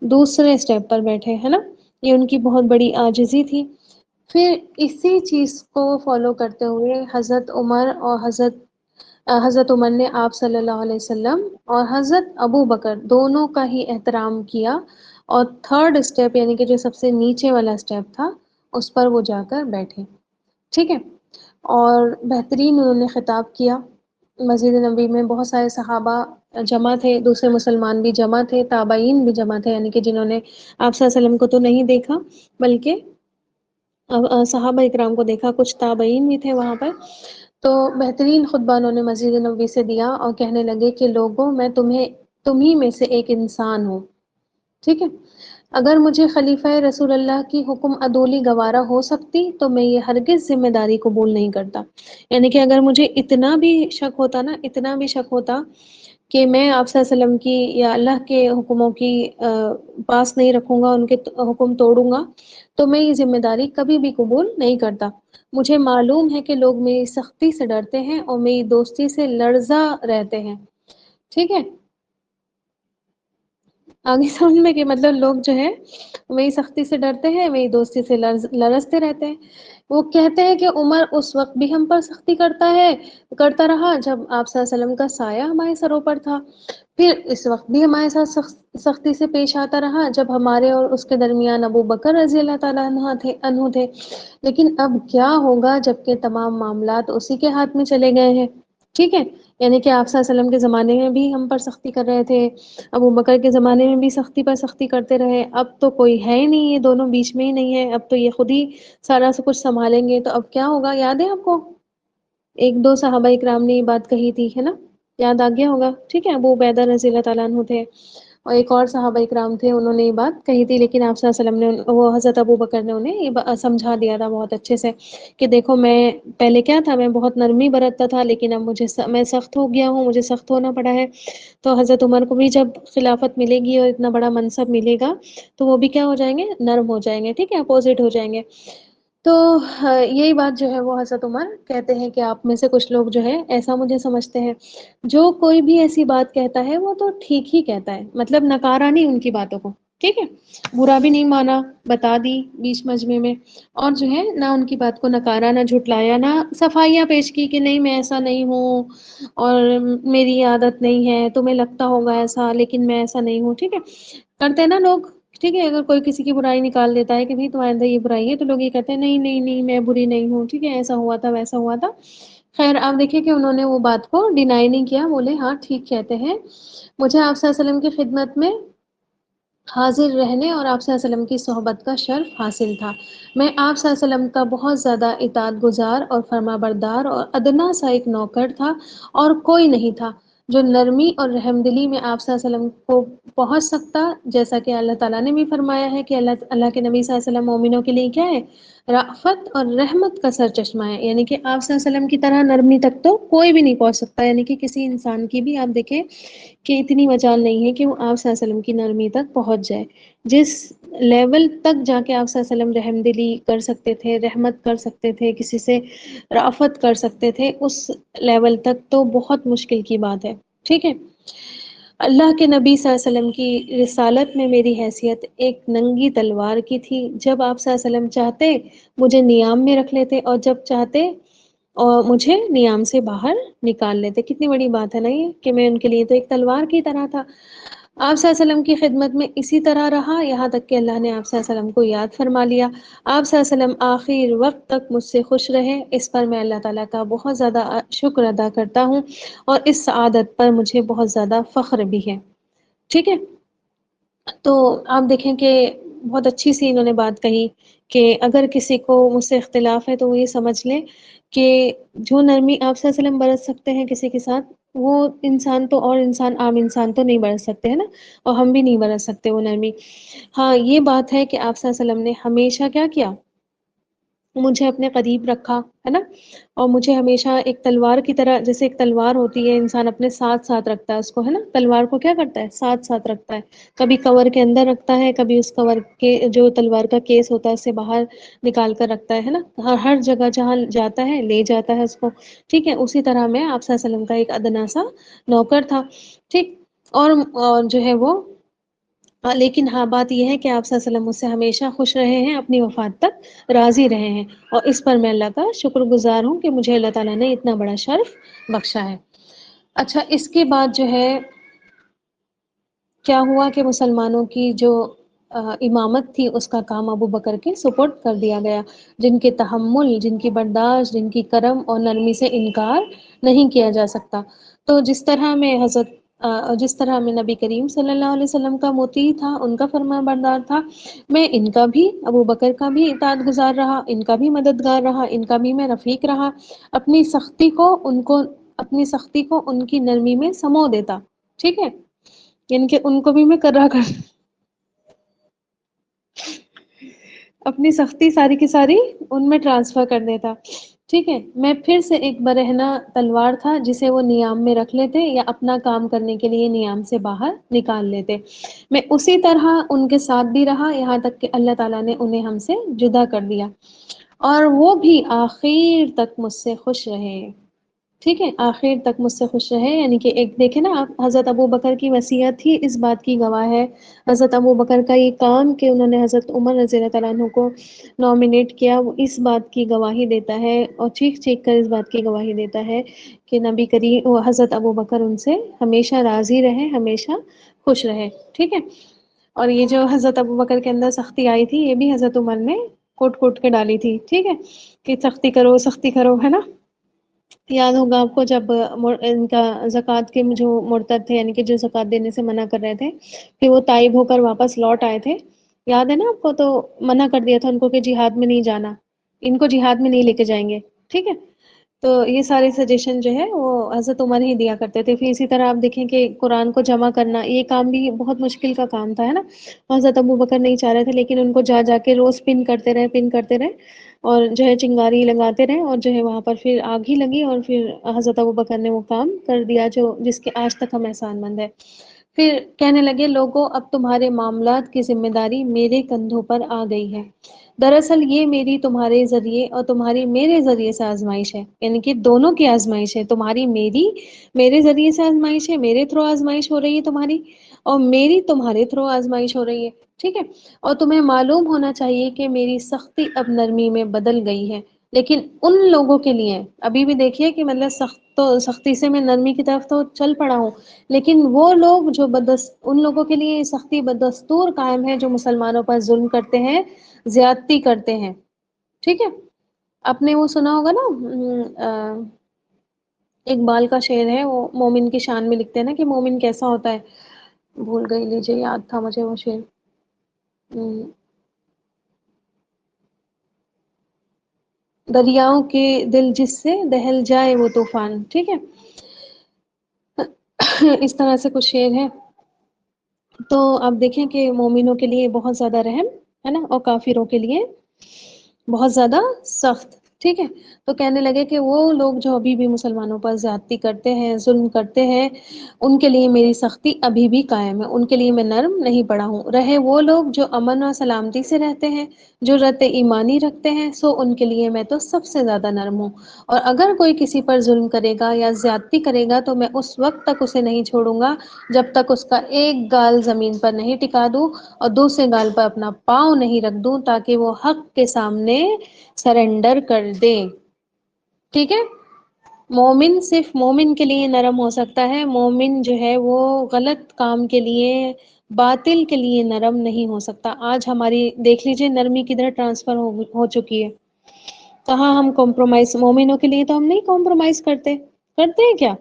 دوسرے اسٹیپ پر بیٹھے، ہے نا۔ یہ ان کی بہت بڑی عاجزی تھی۔ پھر اسی چیز کو فالو کرتے ہوئے حضرت عمر نے آپ صلی اللہ علیہ وسلم اور حضرت ابو بکر دونوں کا ہی احترام کیا، اور 3rd اسٹیپ یعنی کہ جو سب سے نیچے والا اسٹیپ تھا اس پر وہ جا کر بیٹھے، ٹھیک ہے۔ اور بہترین انہوں نے خطاب کیا، مسجد نبوی میں بہت سارے صحابہ جمع تھے، دوسرے مسلمان بھی جمع تھے، تابعین بھی جمع تھے، یعنی کہ جنہوں نے آپ صلی اللہ علیہ وسلم کو تو نہیں دیکھا، بلکہ صحابہ اکرام کو دیکھا، کچھ تابعین بھی تھے وہاں پر۔ تو بہترین خطبہ انہوں نے مسجد نبوی سے دیا، اور کہنے لگے کہ لوگوں، میں تمہیں میں سے ایک انسان ہوں، ٹھیک ہے، اگر مجھے خلیفہ رسول اللہ کی حکم عدولی گوارا ہو سکتی تو میں یہ ہرگز ذمہ داری قبول نہیں کرتا، یعنی کہ اگر مجھے اتنا بھی شک ہوتا نا، اتنا بھی شک ہوتا کہ میں آپ صلی اللہ علیہ وسلم کی یا اللہ کے حکموں کی پاس نہیں رکھوں گا، ان کے حکم توڑوں گا، تو میں یہ ذمہ داری کبھی بھی قبول نہیں کرتا۔ مجھے معلوم ہے کہ لوگ میری سختی سے ڈرتے ہیں اور میری دوستی سے لرزاں رہتے ہیں، ٹھیک ہے۔ آگے سمجھ میں کہ مطلب لوگ جو ہے وہی سختی سے ڈرتے ہیں، وہی دوستی سے لرزتے رہتے ہیں۔ وہ کہتے ہیں کہ عمر اس وقت بھی ہم پر سختی کرتا رہا جب آپ صلی اللہ علیہ وسلم کا سایہ ہمارے سروں پر تھا، پھر اس وقت بھی ہمارے ساتھ سختی سے پیش آتا رہا جب ہمارے اور اس کے درمیان ابو بکر رضی اللہ تعالیٰ عنہ تھے، لیکن اب کیا ہوگا جب کہ تمام معاملات اسی کے ہاتھ میں چلے گئے ہیں۔ ٹھیک ہے، یعنی کہ آپ صلی اللہ علیہ وسلم کے زمانے میں بھی ہم پر سختی کر رہے تھے، ابو بکر کے زمانے میں بھی سختی پر سختی کرتے رہے، اب تو کوئی ہے ہی نہیں، یہ دونوں بیچ میں ہی نہیں ہے، اب تو یہ خود ہی سارا سے کچھ سنبھالیں گے، تو اب کیا ہوگا؟ یاد ہے آپ کو ایک دو صحابہ اکرام نے یہ بات کہی تھی، ہے نا؟ یاد آ گیا ہوگا، ٹھیک ہے، ابو عبیدہ رضی اللہ تعالیٰ عنہ تھے، اور ایک اور صحابہ اکرام تھے، انہوں نے یہ بات کہی تھی، لیکن آپ صلی اللہ علیہ وسلم نے، وہ حضرت ابو بکر نے انہیں یہ سمجھا دیا تھا بہت اچھے سے کہ دیکھو میں پہلے کیا تھا، میں بہت نرمی برتتا تھا، لیکن اب میں سخت ہو گیا ہوں، مجھے سخت ہونا پڑا ہے۔ تو حضرت عمر کو بھی جب خلافت ملے گی اور اتنا بڑا منصب ملے گا تو وہ بھی کیا ہو جائیں گے؟ نرم ہو جائیں گے، ٹھیک ہے، اپوزٹ ہو جائیں گے۔ تو یہی بات جو ہے وہ حضرت عمر کہتے ہیں کہ آپ میں سے کچھ لوگ جو ہے ایسا مجھے سمجھتے ہیں، جو کوئی بھی ایسی بات کہتا ہے وہ تو ٹھیک ہی کہتا ہے، مطلب نکارا نہیں ان کی باتوں کو، ٹھیک ہے، برا بھی نہیں مانا، بتا دی بیچ مجمع میں، اور جو ہے نہ ان کی بات کو نکارا، نہ جھٹلایا، نہ صفائیاں پیش کی کہ نہیں میں ایسا نہیں ہوں اور میری عادت نہیں ہے، تمہیں لگتا ہوگا ایسا لیکن میں ایسا نہیں ہوں، ٹھیک ہے، کرتے ہیں نا لوگ۔ ٹھیک ہے، اگر کوئی کسی کی برائی نکال دیتا ہے کہ بھئی تمہارے اندر یہ برائی ہے، تو لوگ یہ کہتے ہیں نہیں نہیں نہیں میں بری نہیں ہوں، ٹھیک ہے، ایسا ہوا تھا ویسا ہوا تھا۔ خیر آپ دیکھیں کہ انہوں نے وہ بات کو ڈینائی نہیں کیا، بولے ہاں ٹھیک کہتے ہیں، مجھے آپ صلی اللہ علیہ وسلم کی خدمت میں حاضر رہنے اور آپ صلی اللہ علیہ وسلم کی صحبت کا شرف حاصل تھا، میں آپ صلی اللہ علیہ وسلم کا بہت زیادہ اطاعت گزار اور فرما بردار اور ادنا سا ایک نوکر تھا، اور کوئی نہیں تھا جو نرمی اور رحم دلی میں آپ صلی اللہ علیہ وسلم کو پہنچ سکتا، جیسا کہ اللہ تعالیٰ نے بھی فرمایا ہے کہ اللہ کے نبی صلی اللہ علیہ وسلم مومنوں کے لیے کیا ہے؟ رأفت اور رحمت کا سر چشمہ ہے، یعنی کہ آپ صلی اللہ علیہ وسلم کی طرح نرمی تک تو کوئی بھی نہیں پہنچ سکتا، یعنی کہ کسی انسان کی بھی آپ دیکھیں کہ اتنی مجال نہیں ہے کہ وہ آپ صلی اللہ علیہ وسلم کی نرمی تک پہنچ جائے، جس لیول تک جا کے آپ صلی اللہ علیہ وسلم رحم دلی کر سکتے تھے، رحمت کر سکتے تھے، کسی سے رأفت کر سکتے تھے، اس لیول تک تو بہت مشکل کی بات ہے، ٹھیک ہے۔ اللہ کے نبی صلی اللہ علیہ وسلم کی رسالت میں میری حیثیت ایک ننگی تلوار کی تھی، جب آپ صلی اللہ علیہ وسلم چاہتے مجھے نیام میں رکھ لیتے اور جب چاہتے اور مجھے نیام سے باہر نکال لیتے۔ کتنی بڑی بات ہے نا یہ، کہ میں ان کے لیے تو ایک تلوار کی طرح تھا۔ آپ صلی اللہ علیہ وسلم کی خدمت میں اسی طرح رہا، یہاں تک کہ اللہ نے آپ صلی اللہ علیہ وسلم کو یاد فرما لیا، آپ صلی اللہ علیہ وسلم آخر وقت تک مجھ سے خوش رہے، اس پر میں اللہ تعالیٰ کا بہت زیادہ شکر ادا کرتا ہوں، اور اس سعادت پر مجھے بہت زیادہ فخر بھی ہے، ٹھیک ہے۔ تو آپ دیکھیں کہ بہت اچھی سی انہوں نے بات کہی کہ اگر کسی کو مجھ سے اختلاف ہے تو وہ یہ سمجھ لے کہ جو نرمی آپ صلی اللہ علیہ وسلم برت سکتے ہیں کسی کے ساتھ، وہ انسان تو اور انسان عام انسان تو نہیں برت سکتے ہیں نا، اور ہم بھی نہیں برت سکتے وہ نرمی۔ ہاں یہ بات ہے کہ آپ صلی اللہ علیہ وسلم نے ہمیشہ کیا کیا؟ مجھے اپنے قریب رکھا، ہے نا، اور مجھے ہمیشہ ایک تلوار کی طرح، جیسے ایک تلوار ہوتی ہے انسان اپنے ساتھ ساتھ رکھتا ہے اس کو، ہے نا، تلوار کو کیا کرتا ہے؟ ساتھ ساتھ رکھتا ہے، کبھی کور کے اندر رکھتا ہے، کبھی اس کور کے جو تلوار کا کیس ہوتا ہے اس سے باہر نکال کر رکھتا ہے نا، ہر جگہ جہاں جاتا ہے لے جاتا ہے اس کو، ٹھیک ہے، اسی طرح میں آپ صلی اللہ علیہ وسلم کا ایک ادنا سا نوکر تھا، ٹھیک، اور جو ہے وہ لیکن ہاں بات یہ ہے کہ آپ صلی اللہ علیہ وسلم مجھ سے ہمیشہ خوش رہے ہیں، اپنی وفات تک راضی رہے ہیں، اور اس پر میں اللہ کا شکر گزار ہوں کہ مجھے اللہ تعالیٰ نے اتنا بڑا شرف بخشا ہے۔ اچھا اس کے بعد جو ہے کیا ہوا کہ مسلمانوں کی جو امامت تھی اس کا کام ابو بکر کے سپرد کر دیا گیا، جن کے تحمل، جن کی برداشت، جن کی کرم اور نرمی سے انکار نہیں کیا جا سکتا۔ تو جس طرح میں نبی کریم صلی اللہ علیہ وسلم کا مطیع تھا، ان کا فرما بردار تھا، میں ان کا بھی، ابو بکر کا بھی اطاعت گزار رہا، ان کا بھی مددگار رہا، ان کا بھی میں رفیق رہا، اپنی سختی کو ان کی نرمی میں سمو دیتا، ٹھیک ہے، یعنی کہ ان کو بھی میں اپنی سختی ساری کی ساری ان میں ٹرانسفر کر دیتا، ٹھیک ہے، میں پھر سے ایک برہنہ تلوار تھا جسے وہ نیام میں رکھ لیتے یا اپنا کام کرنے کے لیے نیام سے باہر نکال لیتے، میں اسی طرح ان کے ساتھ بھی رہا یہاں تک کہ اللہ تعالیٰ نے انہیں ہم سے جدا کر دیا، اور وہ بھی آخر تک مجھ سے خوش رہے، ٹھیک ہے، آخر تک مجھ سے خوش رہے، یعنی کہ ایک دیکھیں نا آپ، حضرت ابو بکر کی وصیت ہی اس بات کی گواہ ہے، حضرت ابو بکر کا یہ کام کہ انہوں نے حضرت عمر رضی اللہ تعالیٰ عنہ کو نامینیٹ کیا، وہ اس بات کی گواہی دیتا ہے، اور چیخ چیخ کر اس بات کی گواہی دیتا ہے کہ نبی کریم وہ حضرت ابو بکر ان سے ہمیشہ راضی رہے، ہمیشہ خوش رہے، ٹھیک ہے۔ اور یہ جو حضرت ابو بکر کے اندر سختی آئی تھی، یہ بھی حضرت عمر نے کوٹ کوٹ کے ڈالی تھی، ٹھیک ہے، کہ سختی کرو سختی کرو، ہے نا۔ یاد ہوگا آپ کو جب ان کا زکوٰۃ کے جو مرتد تھے، یعنی کہ جو زکوٰۃ دینے سے منع کر رہے تھے، کہ وہ تائب ہو کر واپس لوٹ آئے تھے، یاد ہے نا آپ کو، تو منع کر دیا تھا ان کو کہ جہاد میں نہیں جانا، ان کو جہاد میں نہیں لے کے جائیں گے، ٹھیک ہے۔ تو یہ سارے سجیشن جو ہے وہ حضرت عمر ہی دیا کرتے تھے۔ پھر اسی طرح آپ دیکھیں کہ قرآن کو جمع کرنا، یہ کام بھی بہت مشکل کا کام تھا، ہے نا۔ حضرت ابو بکر نہیں چاہ رہے تھے، لیکن ان کو جا جا کے روز پن کرتے رہے، پن کرتے رہے، اور جو ہے چنگاری لگاتے رہے، اور جو ہے وہاں پر پھر آگ ہی لگی، اور پھر حضرت ابو بکر نے وہ کام کر دیا جو جس کے آج تک ہم احسان مند ہے۔ پھر کہنے لگے، لوگوں اب تمہارے معاملات کی ذمہ داری میرے کندھوں پر آ گئی ہے، دراصل یہ میری تمہارے ذریعے اور تمہاری میرے ذریعے سے آزمائش ہے، یعنی کہ دونوں کی آزمائش ہے، تمہاری میری میرے ذریعے سے آزمائش ہے، میرے تھرو آزمائش ہو رہی ہے تمہاری، اور میری تمہارے تھرو آزمائش ہو رہی ہے، ٹھیک ہے۔ اور تمہیں معلوم ہونا چاہیے کہ میری سختی اب نرمی میں بدل گئی ہے، لیکن ان لوگوں کے لیے ابھی بھی دیکھیے کہ مطلب سختی سے میں نرمی کی طرف تو چل پڑا ہوں، لیکن وہ لوگ جو ان لوگوں کے لیے سختی بدستور قائم ہے جو مسلمانوں پر ظلم کرتے ہیں، زیادتی کرتے ہیں، ٹھیک ہے۔ آپ نے وہ سنا ہوگا نا، اقبال کا شعر ہے، وہ مومن کی شان میں لکھتے ہیں نا کہ مومن کیسا ہوتا ہے، بھول گئی، لیجیے، یاد تھا مجھے وہ شعر، دریاؤں کے دل جس سے دہل جائے وہ طوفان، ٹھیک ہے۔ اس طرح سے کچھ شعر ہے۔ تو آپ دیکھیں کہ مومنوں کے لیے بہت زیادہ رحم ہے نا، اور کافروں کے لیے بہت زیادہ سخت، ٹھیک ہے۔ تو کہنے لگے کہ وہ لوگ جو ابھی بھی مسلمانوں پر زیادتی کرتے ہیں، ظلم کرتے ہیں، ان کے لیے میری سختی ابھی بھی قائم ہے، ان کے لیے میں نرم نہیں پڑا ہوں، رہے وہ لوگ جو امن و سلامتی سے رہتے ہیں، جو رت ایمانی رکھتے ہیں، سو ان کے لیے میں تو سب سے زیادہ نرم ہوں، اور اگر کوئی کسی پر ظلم کرے گا یا زیادتی کرے گا تو میں اس وقت تک اسے نہیں چھوڑوں گا جب تک اس کا ایک گال زمین پر نہیں ٹکا دوں اور دوسرے گال پر اپنا پاؤں نہیں رکھ دوں، تاکہ وہ حق کے سامنے سرنڈر کر دے، ٹھیک ہے۔ مومن صرف مومن کے لیے نرم ہو سکتا ہے، مومن جو ہے وہ غلط کام کے لیے، باطل کے لیے نرم نہیں ہو سکتا۔ آج ہماری دیکھ لیجئے نرمی کدھر ٹرانسفر ہو چکی ہے، کہاں ہم کمپرومائز، مومنوں کے لیے تو ہم نہیں کمپرومائز کرتے، کرتے ہیں کیا؟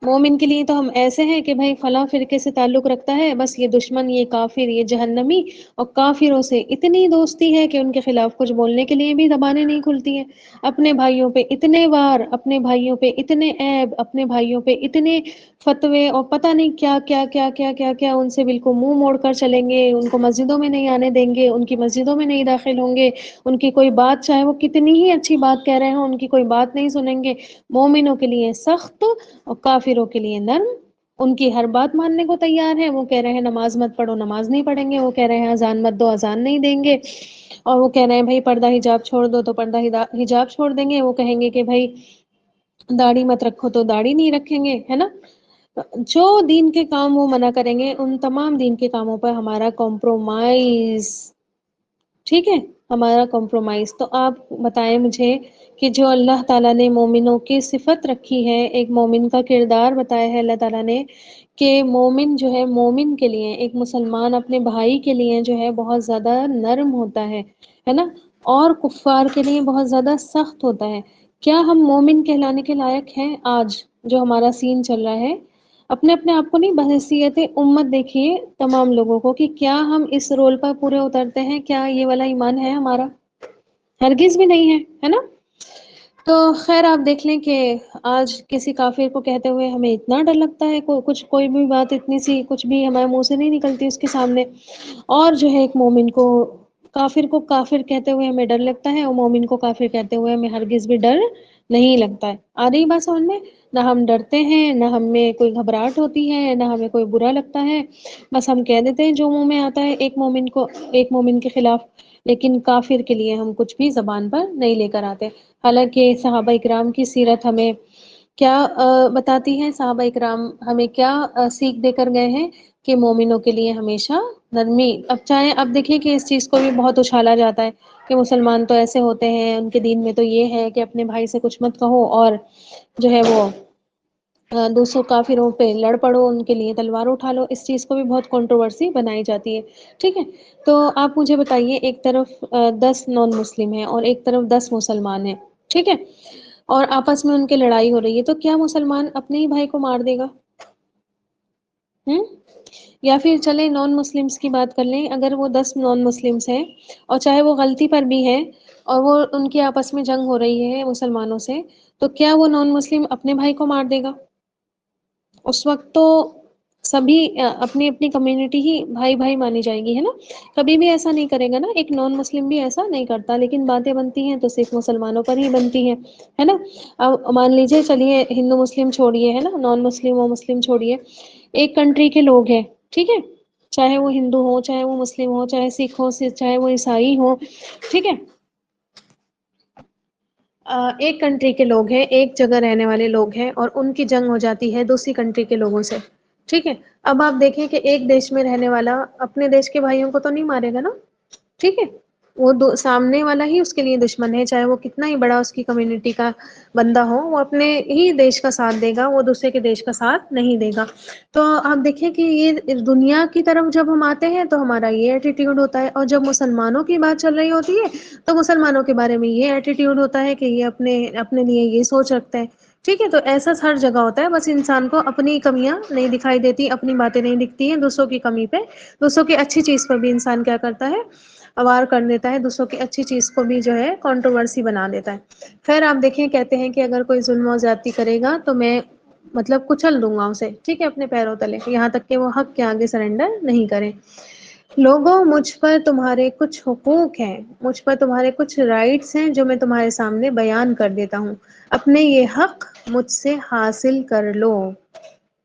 مومن کے لیے تو ہم ایسے ہیں کہ بھائی فلاں فرقے سے تعلق رکھتا ہے، بس یہ دشمن، یہ کافر، یہ جہنمی، اور کافروں سے اتنی دوستی ہے کہ ان کے خلاف کچھ بولنے کے لیے بھی زبانیں نہیں کھلتی ہیں، اپنے بھائیوں پہ اتنے وار، اپنے بھائیوں پہ اتنے عیب، اپنے بھائیوں پہ اتنے فتوے، اور پتہ نہیں کیا کیا کیا کیا کیا کیا، ان سے بالکل منہ موڑ کر چلیں گے، ان کو مسجدوں میں نہیں آنے دیں گے، ان کی مسجدوں میں نہیں داخل ہوں گے، ان کی کوئی بات چاہے وہ کتنی ہی اچھی بات کہہ رہے ہوں، ان کی کوئی بات نہیں سنیں گے۔ مومنوں کے لیے سخت اور کافروں کے لیے نرم، ان کی ہر بات ماننے کو تیار ہے، وہ کہہ رہے ہیں نماز مت پڑھو، نماز نہیں پڑھیں گے، وہ کہہ رہے ہیں اذان مت دو، اذان نہیں دیں گے، اور وہ کہہ رہے ہیں بھائی پردہ حجاب چھوڑ دو تو پردہ حجاب چھوڑ دیں گے، وہ کہیں گے کہ بھائی داڑھی مت رکھو تو داڑھی نہیں رکھیں گے، ہے نا۔ جو دین کے کام وہ منع کریں گے، ان تمام دین کے کاموں پر ہمارا کمپرومائز، ٹھیک ہے، ہمارا کمپرومائز۔ تو آپ بتائیں مجھے کہ جو اللہ تعالیٰ نے مومنوں کی صفت رکھی ہے، ایک مومن کا کردار بتایا ہے اللہ تعالیٰ نے، کہ مومن جو ہے، مومن کے لیے، ایک مسلمان اپنے بھائی کے لیے جو ہے بہت زیادہ نرم ہوتا ہے نا، اور کفار کے لیے بہت زیادہ سخت ہوتا ہے۔ کیا ہم مومن کہلانے کے لائق ہیں آج جو ہمارا سین چل رہا ہے؟ اپنے اپنے آپ کو نہیں، بحیثیت امت دیکھیے تمام لوگوں کو کہ کیا ہم اس رول پر پورے اترتے ہیں، کیا یہ والا ایمان ہے ہمارا؟ ہرگز بھی نہیں ہے نا۔ تو خیر آپ دیکھ لیں کہ آج کسی کافر کو کہتے ہوئے ہمیں اتنا ڈر لگتا ہے، کوئی بھی بات اتنی سی کچھ بھی ہمارے منہ سے نہیں نکلتی اس کے سامنے، اور جو ہے ایک مومن کو، کافر کو کافر کہتے ہوئے ہمیں ڈر لگتا ہے، اور مومن کو کافر کہتے ہوئے ہمیں ہرگز بھی ڈر نہیں لگتا ہے۔ آ رہی بات سمجھ میں؟ نہ ہم ڈرتے ہیں، نہ ہمیں کوئی گھبراہٹ ہوتی ہے، نہ ہمیں کوئی برا لگتا ہے، بس ہم کہہ دیتے ہیں جو منہ میں آتا ہے ایک مومن کو، ایک مومن کے خلاف، لیکن کافر کے لیے ہم کچھ بھی زبان پر نہیں لے کر آتے۔ حالانکہ صحابہ اکرام کی سیرت ہمیں کیا بتاتی ہیں صحابہ اکرام ہمیں کیا سیکھ دے کر گئے ہیں کہ مومنوں کے لیے ہمیشہ نرمی. اب چاہے اب دیکھیں کہ اس چیز کو بھی بہت اچھالا جاتا ہے کہ مسلمان تو ایسے ہوتے ہیں، ان کے دین میں تو یہ ہے کہ اپنے بھائی سے کچھ مت کہو، اور جو ہے وہ دوسروں کافروں پہ لڑ پڑو، ان کے لیے تلوار اٹھا لو. اس چیز کو بھی بہت کنٹروورسی بنائی جاتی ہے. ٹھیک ہے، تو آپ مجھے بتائیے، ایک طرف 10 نان مسلم ہیں اور ایک طرف 10 مسلمان ہیں، ٹھیک ہے، اور آپس میں ان کی لڑائی ہو رہی ہے، تو کیا مسلمان اپنے ہی بھائی کو مار دے گا؟ ہوں یا پھر چلے نان مسلمس کی بات کر لیں، اگر وہ 10 نان مسلمس ہیں اور چاہے وہ غلطی پر بھی ہے اور وہ ان کی آپس میں جنگ ہو رہی ہے مسلمانوں سے، تو کیا وہ نان مسلم اپنے بھائی کو مار دے گا؟ اس وقت تو سبھی اپنی اپنی کمیونٹی ہی بھائی بھائی مانی جائے گی، ہے نا. کبھی بھی ایسا نہیں کرے گا نا، ایک نان مسلم بھی ایسا نہیں کرتا، لیکن باتیں بنتی ہیں تو صرف مسلمانوں پر ہی بنتی ہیں، ہے نا. اب مان لیجیے، چلیے ہندو مسلم چھوڑیے، ہے نا، نان مسلم و مسلم چھوڑیے، ایک کنٹری کے لوگ ہیں، ٹھیک ہے، چاہے وہ ہندو ہو، چاہے وہ مسلم ہو، چاہے سکھ ہو، چاہے وہ عیسائی ہو، ٹھیک ہے، ایک کنٹری کے لوگ ہیں، ایک جگہ رہنے والے لوگ ہیں، اور ان کی جنگ ہو جاتی ہے دوسری کنٹری کے لوگوں سے، ٹھیک ہے. اب آپ دیکھیں کہ ایک دیش میں رہنے والا اپنے دیش کے بھائیوں کو تو نہیں مارے گا نا، ٹھیک ہے. وہ سامنے والا ہی اس کے لیے دشمن ہے، چاہے وہ کتنا ہی بڑا اس کی کمیونٹی کا بندہ ہو، وہ اپنے ہی دیش کا ساتھ دے گا، وہ دوسرے کے دیش کا ساتھ نہیں دے گا. تو آپ دیکھیں کہ یہ دنیا کی طرف جب ہم آتے ہیں تو ہمارا یہ ایٹیٹیوڈ ہوتا ہے، اور جب مسلمانوں کی بات چل رہی ہوتی ہے تو مسلمانوں کے بارے میں یہ ایٹیٹیوڈ ہوتا ہے کہ یہ اپنے اپنے لیے یہ سوچ رکھتا ہے. ٹھیک ہے، تو ایسا ہر جگہ ہوتا ہے، بس انسان کو اپنی کمیاں نہیں دکھائی دیتی، اپنی باتیں نہیں دکھتی ہیں، دوسروں کی کمی پہ، دوسروں کی اچھی چیز پہ بھی انسان کیا کرتا ہے، وار کر دیتا ہے، دوسروں کی اچھی چیز کو بھی جو ہے کنٹروورسی بنا دیتا ہے. خیر آپ دیکھیں، کہتے ہیں کہ اگر کوئی ظلم و زیادتی کرے گا تو میں مطلب کچل دوں گا اسے، ٹھیک ہے، اپنے پیروں تلے، یہاں تک کہ وہ حق کے آگے سرنڈر نہیں کرے. لوگوں، مجھ پر تمہارے کچھ حقوق ہیں، مجھ پر تمہارے کچھ رائٹس ہیں جو میں تمہارے سامنے بیان کر دیتا ہوں. اپنے یہ حق مجھ سے حاصل کر لو.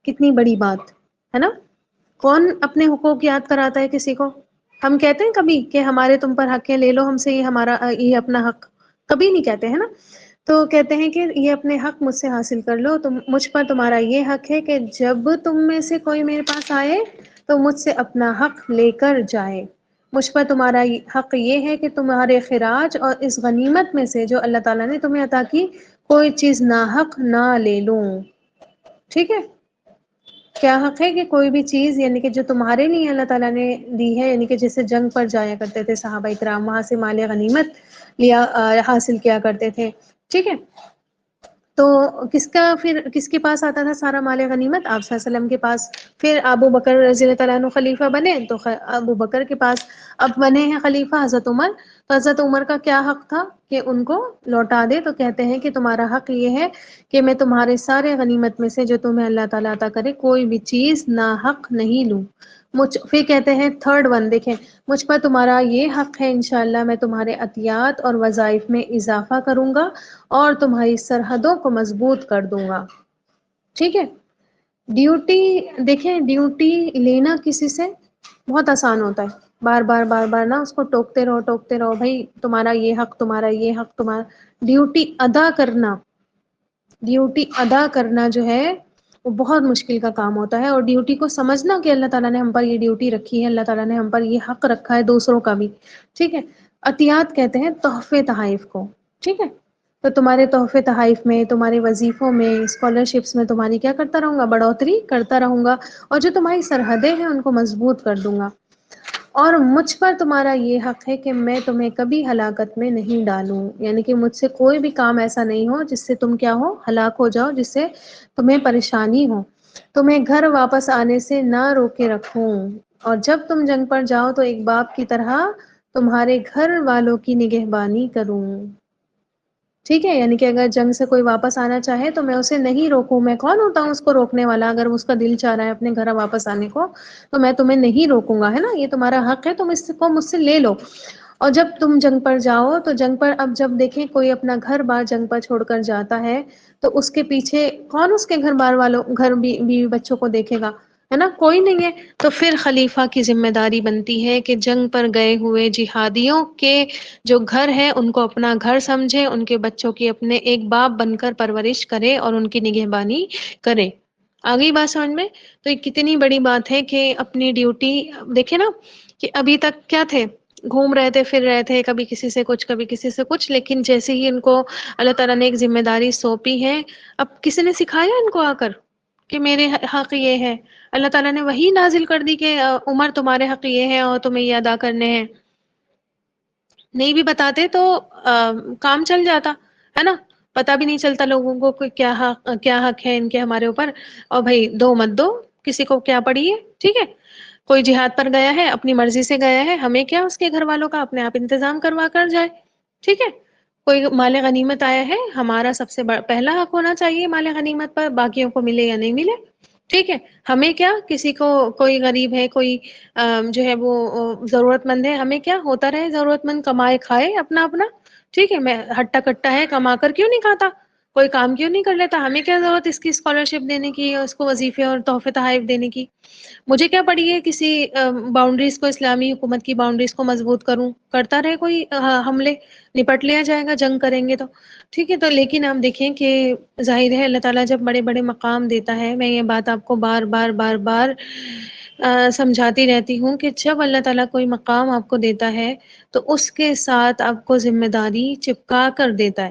کتنی بڑی بات ہے نا. کون اپنے حقوق یاد کراتا ہے کسی کو؟ ہم کہتے ہیں کبھی کہ ہمارے تم پر حق ہے، لے لو ہم سے یہ ہمارا یہ اپنا حق؟ کبھی نہیں کہتے ہیں نا. تو کہتے ہیں کہ یہ اپنے حق مجھ سے حاصل کر لو، مجھ پر تمہارا یہ حق ہے کہ جب تم میں سے کوئی میرے پاس آئے تو مجھ سے اپنا حق لے کر جائے. مجھ پر تمہارا حق یہ ہے کہ تمہارے خراج اور اس غنیمت میں سے جو اللہ تعالیٰ نے تمہیں عطا کی، کوئی چیز ناحق نہ لے لوں. ٹھیک ہے، کیا حق ہے کہ کوئی بھی چیز، یعنی کہ جو تمہارے لیے اللہ تعالیٰ نے دی ہے، یعنی کہ جیسے جنگ پر جایا کرتے تھے صحابہ کرام، وہاں سے مال غنیمت لیا حاصل کیا کرتے تھے، ٹھیک ہے. تو کس کا پھر کس کے پاس آتا تھا سارا مال غنیمت؟ آپ صلی اللہ علیہ وسلم کے پاس. پھر ابو بکر رضی اللہ تعالیٰ عنہ خلیفہ بنے تو ابو بکر کے پاس. اب بنے ہیں خلیفہ حضرت عمر، تو حضرت عمر کا کیا حق تھا کہ ان کو لوٹا دے. تو کہتے ہیں کہ تمہارا حق یہ ہے کہ میں تمہارے سارے غنیمت میں سے جو تمہیں اللہ تعالیٰ عطا کرے کوئی بھی چیز ناحق نہیں لوں. پھر کہتے ہیں تھرڈ ون دیکھیں، مجھ پر تمہارا یہ حق ہے انشاءاللہ میں تمہارے عطیات اور وظائف میں اضافہ کروں گا اور تمہاری سرحدوں کو مضبوط کر دوں گا. ٹھیک ہے. ڈیوٹی دیکھیں، ڈیوٹی لینا کسی سے بہت آسان ہوتا ہے، بار بار بار بار نا اس کو ٹوکتے رہو ٹوکتے رہو، بھائی تمہارا یہ حق، تمہارا یہ حق، تمہارا ڈیوٹی ادا کرنا. ڈیوٹی ادا کرنا جو ہے وہ بہت مشکل کا کام ہوتا ہے. اور ڈیوٹی کو سمجھنا کہ اللہ تعالیٰ نے ہم پر یہ ڈیوٹی رکھی ہے، اللہ تعالیٰ نے ہم پر یہ حق رکھا ہے دوسروں کا بھی. ٹھیک ہے. عطیات کہتے ہیں تحفے تحائف کو. ٹھیک ہے. تو تمہارے تحفے تحائف میں، تمہارے وظیفوں میں، اسکالرشپس میں تمہاری کیا کرتا رہوں گا؟ بڑھوتری کرتا رہوں گا. اور جو تمہاری سرحدیں ہیں ان کو مضبوط کر دوں گا. اور مجھ پر تمہارا یہ حق ہے کہ میں تمہیں کبھی ہلاکت میں نہیں ڈالوں، یعنی کہ مجھ سے کوئی بھی کام ایسا نہیں ہو جس سے تم کیا ہو، ہلاک ہو جاؤ، جس سے تمہیں پریشانی ہو. تمہیں گھر واپس آنے سے نہ روکے رکھوں، اور جب تم جنگ پر جاؤ تو ایک باپ کی طرح تمہارے گھر والوں کی نگہبانی کروں. ٹھیک ہے. یعنی کہ اگر جنگ سے کوئی واپس آنا چاہے تو میں اسے نہیں روکوں. میں کون ہوتا ہوں اس کو روکنے والا؟ اگر اس کا دل چاہ رہا ہے اپنے گھر واپس آنے کو تو میں تمہیں نہیں روکوں گا، ہے نا. یہ تمہارا حق ہے، تم اس کو مجھ سے لے لو. اور جب تم جنگ پر جاؤ تو جنگ پر اب جب دیکھیں کوئی اپنا گھر بار جنگ پر چھوڑ کر جاتا ہے تو اس کے پیچھے کون اس کے گھر بار والوں، گھر بیوی بچوں کو دیکھے گا؟ ہے نا، کوئی نہیں ہے، تو پھر خلیفہ کی ذمہ داری بنتی ہے کہ جنگ پر گئے ہوئے جہادیوں کے جو گھر ہے ان کو اپنا گھر سمجھے، ان کے بچوں کی اپنے ایک باپ بن کر پرورش کرے اور ان کی نگہبانی کرے۔ آگئی بات سمجھ میں؟ تو یہ کتنی بڑی بات ہے کہ اپنی ڈیوٹی دیکھیں نا، کہ ابھی تک کیا تھے، گھوم رہے تھے پھر رہے تھے، کبھی کسی سے کچھ کبھی کسی سے کچھ، لیکن جیسے ہی ان کو اللہ تعالیٰ نے ایک ذمہ داری سونپی ہے، اب کسی نے سکھایا ان کو آ کر کہ میرے حق یہ ہے؟ اللہ تعالیٰ نے وہی نازل کر دی کہ عمر تمہارے حق یہ ہے اور تمہیں یہ ادا کرنے ہیں۔ نہیں بھی بتاتے تو کام چل جاتا، ہے نا، پتہ بھی نہیں چلتا لوگوں کو کہ کیا حق ہے ان کے ہمارے اوپر، اور بھائی دو مت دو، کسی کو کیا پڑی ہے، ٹھیک ہے، کوئی جہاد پر گیا ہے اپنی مرضی سے گیا ہے، ہمیں کیا اس کے گھر والوں کا، اپنے آپ انتظام کروا کر جائے، ٹھیک ہے۔ کوئی مال غنیمت آیا ہے، ہمارا سب سے پہلا حق ہونا چاہیے مال غنیمت پر، باقیوں کو ملے یا نہیں ملے، ٹھیک ہے، ہمیں کیا، کسی کو کوئی غریب ہے، کوئی جو ہے وہ ضرورت مند ہے، ہمیں کیا، ہوتا رہے ضرورت مند، کمائے کھائے اپنا اپنا، ٹھیک ہے، میں ہٹا کٹا ہے، کما کر کیوں نہیں کھاتا، کوئی کام کیوں نہیں کر لیتا، ہمیں کیا ضرورت اس کی اسکالرشپ دینے کی اور اس کو وظیفے اور تحفے تحائف دینے کی، مجھے کیا پڑی ہے کسی باؤنڈریز کو، اسلامی حکومت کی باؤنڈریز کو مضبوط کروں، کرتا رہے کوئی حملے، نپٹ لیا جائے گا جنگ کریں گے تو، ٹھیک ہے۔ تو لیکن آپ دیکھیں کہ ظاہر ہے اللہ تعالیٰ جب بڑے بڑے مقام دیتا ہے، میں یہ بات آپ کو بار بار بار بار سمجھاتی رہتی ہوں کہ جب اللہ تعالیٰ کوئی مقام آپ کو دیتا ہے تو اس کے ساتھ آپ کو ذمہ داری چپکا کر دیتا ہے،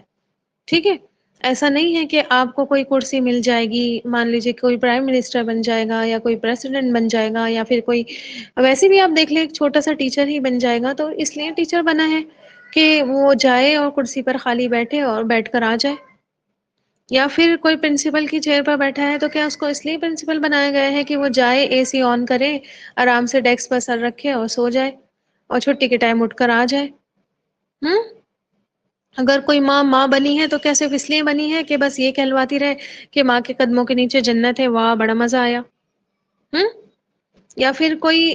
ٹھیک ہے۔ ایسا نہیں ہے کہ آپ کو کوئی کرسی مل جائے گی، مان لیجیے کوئی پرائم منسٹر بن جائے گا یا کوئی پریسیڈنٹ بن جائے گا یا پھر کوئی، ویسے بھی آپ دیکھ لیں ایک چھوٹا سا ٹیچر ہی بن جائے گا تو اس لیے ٹیچر بنا ہے کہ وہ جائے اور کرسی پر خالی بیٹھے اور بیٹھ کر آ جائے، یا پھر کوئی پرنسپل کی چیئر پر بیٹھا ہے تو کیا اس کو اس لیے پرنسپل بنایا گیا ہے کہ وہ جائے، اے سی آن کرے، آرام سے ڈیسک پر سر رکھے اور سو جائے اور چھٹی کے ٹائم اٹھ کر آ جائے؟ ہوں اگر کوئی ماں ماں بنی ہے تو کیا صرف اس لیے بنی ہے کہ بس یہ کہلواتی رہے کہ ماں کے قدموں کے نیچے جنت ہے، واہ بڑا مزہ آیا؟ ہوں یا پھر کوئی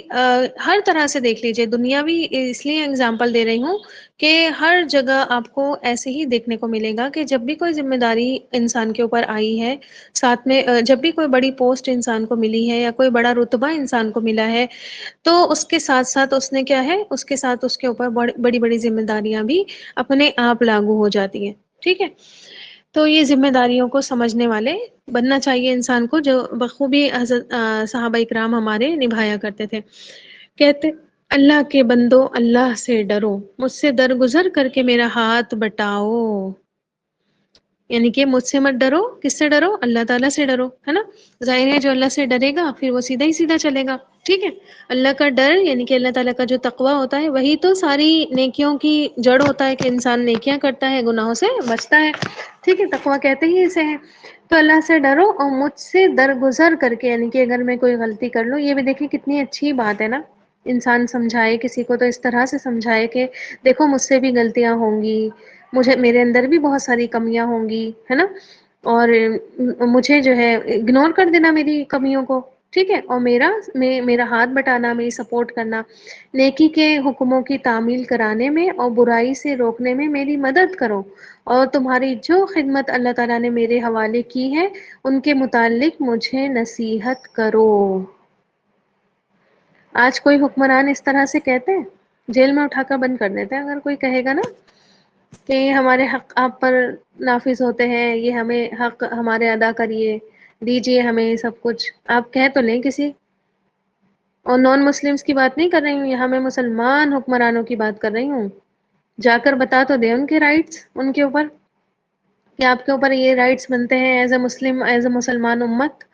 ہر طرح سے دیکھ لیجئے، دنیاوی اس لیے اگزامپل دے رہی ہوں کہ ہر جگہ آپ کو ایسے ہی دیکھنے کو ملے گا کہ جب بھی کوئی ذمہ داری انسان کے اوپر آئی ہے، ساتھ میں جب بھی کوئی بڑی پوسٹ انسان کو ملی ہے یا کوئی بڑا رتبہ انسان کو ملا ہے، تو اس کے ساتھ ساتھ اس نے کیا ہے، اس کے ساتھ اس کے اوپر بڑی بڑی ذمہ داریاں بھی اپنے آپ لاگو ہو جاتی ہیں، ٹھیک ہے۔ تو یہ ذمہ داریوں کو سمجھنے والے بننا چاہیے انسان کو، جو بخوبی حضرت صحابہ اکرام ہمارے نبھایا کرتے تھے۔ کہتے اللہ کے بندو اللہ سے ڈرو، مجھ سے درگزر کر کے میرا ہاتھ بٹاؤ، یعنی کہ مجھ سے مت ڈرو، کس سے ڈرو؟ اللہ تعالیٰ سے ڈرو، ہے نا، ظاہر ہے جو اللہ سے ڈرے گا پھر وہ سیدھا ہی سیدھا چلے گا، ٹھیک ہے۔ اللہ کا ڈر یعنی کہ اللہ تعالیٰ کا جو تقویٰ ہوتا ہے وہی تو ساری نیکیوں کی جڑ ہوتا ہے، کہ انسان نیکیاں کرتا ہے، گناہوں سے بچتا ہے، ٹھیک ہے، تقویٰ کہتے ہی اسے ہے۔ تو اللہ سے ڈرو اور مجھ سے درگزر کر کے، یعنی کہ اگر میں کوئی غلطی کر لوں، یہ بھی دیکھیں کتنی اچھی بات ہے نا، انسان سمجھائے کسی کو تو اس طرح سے سمجھائے کہ دیکھو مجھ سے بھی غلطیاں ہوں گی، میرے اندر بھی بہت ساری کمیاں ہوں گی، ہے نا، اور مجھے جو ہے اگنور کر دینا میری کمیوں کو، ٹھیک ہے، اور میرا ہاتھ بٹانا، میری سپورٹ کرنا، نیکی کے حکموں کی تعمیل کرانے میں اور برائی سے روکنے میں میری مدد کرو، اور تمہاری جو خدمت اللہ تعالیٰ نے میرے حوالے کی ہے ان کے متعلق مجھے نصیحت کرو۔ آج کوئی حکمران اس طرح سے کہتے ہیں؟ جیل میں اٹھا کر بند کر دیتے ہیں اگر کوئی کہے گا نا کہ یہ ہمارے حق آپ پر نافذ ہوتے ہیں، یہ ہمیں حق ہمارے ادا کریے، دیجیے ہمیں سب کچھ، آپ کہہ تو لیں کسی۔ اور نان مسلمز کی بات نہیں کر رہی ہوں یہاں، میں مسلمان حکمرانوں کی بات کر رہی ہوں، جا کر بتا تو دیں ان کے رائٹس ان کے اوپر، کہ آپ کے اوپر یہ رائٹس بنتے ہیں as a Muslim, as a مسلمان امت،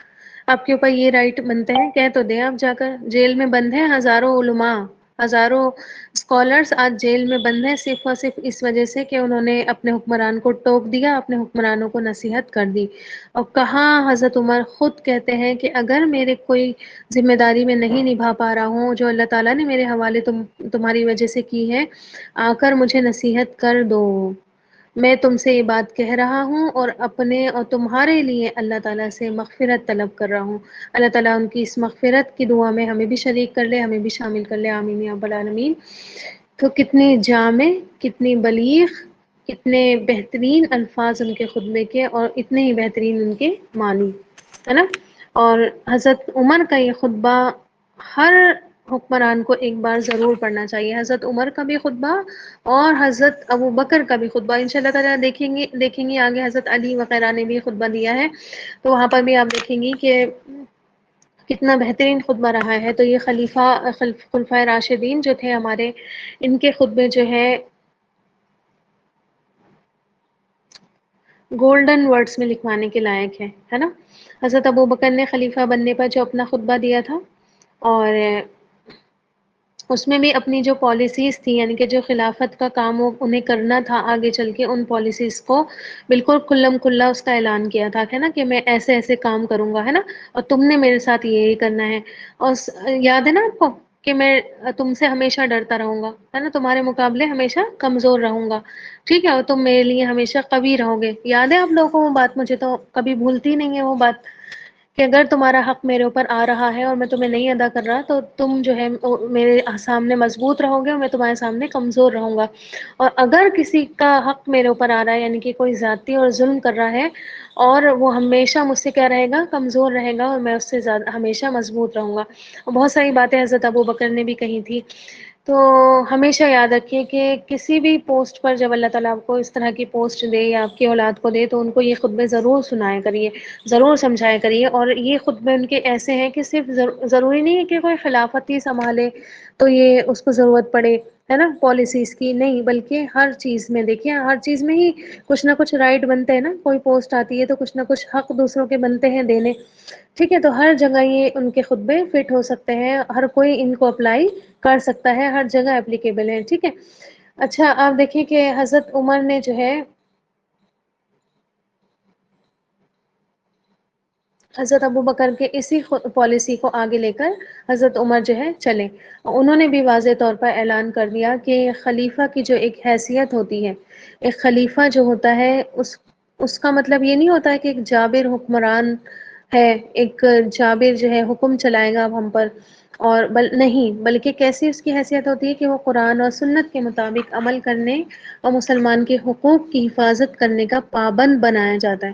آپ کے اوپر یہ رائٹ بنتے ہیں، کہہ تو دیں آپ جا کر۔ جیل میں بند ہیں ہزاروں علماء، ہزاروں اسکالرز آج جیل میں بند ہیں، صرف اور صرف اس وجہ سے کہ انہوں نے اپنے حکمران کو ٹوک دیا، اپنے حکمرانوں کو نصیحت کر دی۔ اور کہاں حضرت عمر خود کہتے ہیں کہ اگر میرے کوئی ذمہ داری میں نہیں نبھا پا رہا ہوں جو اللہ تعالیٰ نے میرے حوالے تمہاری وجہ سے کی ہے، آ کر مجھے نصیحت کر دو، میں تم سے یہ بات کہہ رہا ہوں اور اپنے اور تمہارے لیے اللہ تعالیٰ سے مغفرت طلب کر رہا ہوں، اللہ تعالیٰ ان کی اس مغفرت کی دعا میں ہمیں بھی شریک کر لے، ہمیں بھی شامل کر لے، آمین یا رب العالمین۔ تو کتنے جامع، کتنی بلیغ، کتنے بہترین الفاظ ان کے خطبے کے، اور اتنے ہی بہترین ان کے معنی، ہے نا۔ اور حضرت عمر کا یہ خطبہ ہر حکمران کو ایک بار ضرور پڑھنا چاہیے، حضرت عمر کا بھی خطبہ اور حضرت ابو بکر کا بھی خطبہ، ان شاء اللہ تعالیٰ دیکھیں گی آگے حضرت علی وغیرہ نے بھی خطبہ دیا ہے، تو وہاں پر بھی آپ دیکھیں گی کہ کتنا بہترین خطبہ رہا ہے۔ تو یہ خلفائے راشدین جو تھے ہمارے، ان کے خطبے جو ہے گولڈن ورڈز میں لکھوانے کے لائق ہے نا۔ حضرت ابو بکر نے خلیفہ بننے پر جو اپنا خطبہ دیا تھا، اور اس میں بھی اپنی جو پالیسیز تھی، یعنی کہ جو خلافت کا کام انہیں کرنا تھا آگے چل کے، ان پالیسیز کو بالکل کھلم کھلا اس کا اعلان کیا تھا کہ نا کہ میں ایسے ایسے کام کروں گا، ہے نا، اور تم نے میرے ساتھ یہی کرنا ہے، اور یاد ہے نا آپ کو کہ میں تم سے ہمیشہ ڈرتا رہوں گا، ہے نا، تمہارے مقابلے ہمیشہ کمزور رہوں گا، ٹھیک ہے، اور تم میرے لیے ہمیشہ قوی رہو گے۔ یاد ہے آپ لوگوں کو وہ بات؟ مجھے تو کبھی بھولتی نہیں ہے وہ بات، کہ اگر تمہارا حق میرے اوپر آ رہا ہے اور میں تمہیں نہیں ادا کر رہا، تو تم جو ہے میرے سامنے مضبوط رہو گے اور میں تمہارے سامنے کمزور رہوں گا، اور اگر کسی کا حق میرے اوپر آ رہا ہے، یعنی کہ کوئی زیادتی اور ظلم کر رہا ہے، اور وہ ہمیشہ مجھ سے کیا رہے گا، کمزور رہے گا، اور میں اس سے زیادہ ہمیشہ مضبوط رہوں گا۔ اور بہت ساری باتیں حضرت ابو بکر نے بھی کہی تھی۔ تو ہمیشہ یاد رکھیے کہ کسی بھی پوسٹ پر جب اللہ تعالیٰ آپ کو اس طرح کی پوسٹ دے یا آپ کی اولاد کو دے، تو ان کو یہ خطبے ضرور سنایا کریے، ضرور سمجھایا کریے۔ اور یہ خطبے ان کے ایسے ہیں کہ صرف ضروری نہیں ہے کہ کوئی خلافت ہی سنبھالے تو یہ اس کو ضرورت پڑے، ہے نا، پالیسیز کی، نہیں، بلکہ ہر چیز میں دیکھیے، ہر چیز میں ہی کچھ نہ کچھ رائٹ بنتے ہیں نا، کوئی پوسٹ آتی ہے تو کچھ نہ کچھ حق دوسروں کے بنتے ہیں دینے، ٹھیک ہے، تو ہر جگہ یہ ان کے خطبے فٹ ہو سکتے ہیں، ہر کوئی ان کو اپلائی کر سکتا ہے، ہر جگہ اپلیکیبل ہے، ٹھیک ہے۔ اچھا آپ دیکھیں کہ حضرت عمر نے جو ہے حضرت ابو بکر کے اسی پالیسی کو آگے لے کر حضرت عمر جو ہے چلے، انہوں نے بھی واضح طور پر اعلان کر دیا کہ خلیفہ کی جو ایک حیثیت ہوتی ہے، ایک خلیفہ جو ہوتا ہے، اس کا مطلب یہ نہیں ہوتا ہے کہ ایک جابر حکمران ہے، ایک جابر جو ہے حکم چلائے گا اب ہم پر، اور نہیں، بلکہ کیسی اس کی حیثیت ہوتی ہے کہ وہ قرآن اور سنت کے مطابق عمل کرنے اور مسلمان کے حقوق کی حفاظت کرنے کا پابند بنایا جاتا ہے،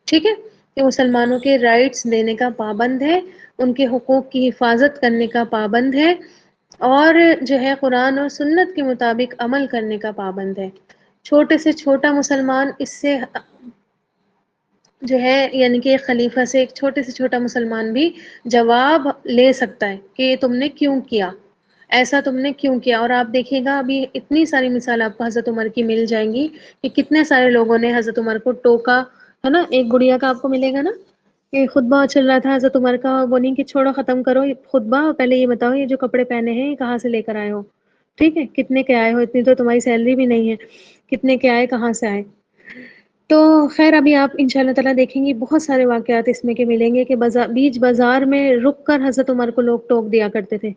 ٹھیک ہے، کہ مسلمانوں کے رائٹس دینے کا پابند ہے، ان کے حقوق کی حفاظت کرنے کا پابند ہے، اور جو ہے قرآن اور سنت کے مطابق عمل کرنے کا پابند ہے۔ چھوٹے سے چھوٹا مسلمان اس سے جو ہے، یعنی کہ ایک خلیفہ سے ایک چھوٹے سے چھوٹا مسلمان بھی جواب لے سکتا ہے کہ یہ تم نے کیوں کیا، ایسا تم نے کیوں کیا۔ اور آپ دیکھیے گا ابھی اتنی ساری مثال آپ کو حضرت عمر کی مل جائیں گی کہ کتنے سارے لوگوں نے حضرت عمر کو ٹوکا، ہے نا، ایک گڑیا کا آپ کو ملے گا نا کہ خطبہ چل رہا تھا حضرت عمر کا، وہ نہیں کہ چھوڑو ختم کرو یہ خطبہ، پہلے یہ بتاؤ یہ جو کپڑے پہنے ہیں یہ کہاں سے لے کر آئے ہو، ٹھیک ہے، کتنے کے آئے ہو، اتنی تو تمہاری سیلری بھی نہیں ہے، کتنے کے آئے، کہاں سے آئے۔ تو خیر ابھی آپ ان شاء اللہ تعالیٰ دیکھیں گی بہت سارے واقعات اس میں کے ملیں گے کہ بیچ بازار میں رک کر حضرت عمر کو لوگ ٹوک دیا کرتے تھے،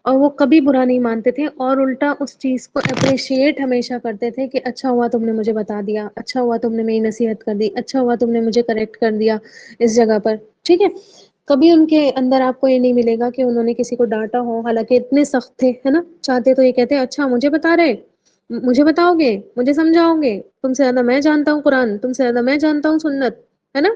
اور وہ کبھی برا نہیں مانتے تھے، اور الٹا اس چیز کو اپریشیٹ ہمیشہ کرتے تھے کہ اچھا ہوا تم نے مجھے بتا دیا، اچھا ہوا تم نے میری نصیحت کر دی، اچھا ہوا تم نے مجھے کریکٹ کر دیا اس جگہ پر، ٹھیک ہے۔ کبھی ان کے اندر آپ کو یہ نہیں ملے گا کہ انہوں نے کسی کو ڈانٹا ہو، حالانکہ اتنے سخت تھے، ہے نا، چاہتے تو یہ کہتے اچھا مجھے بتا رہے، مجھے بتاؤ گے، مجھے سمجھاؤ گے، تم سے زیادہ میں جانتا ہوں قرآن، تم سے زیادہ میں جانتا ہوں سنت، ہے نا،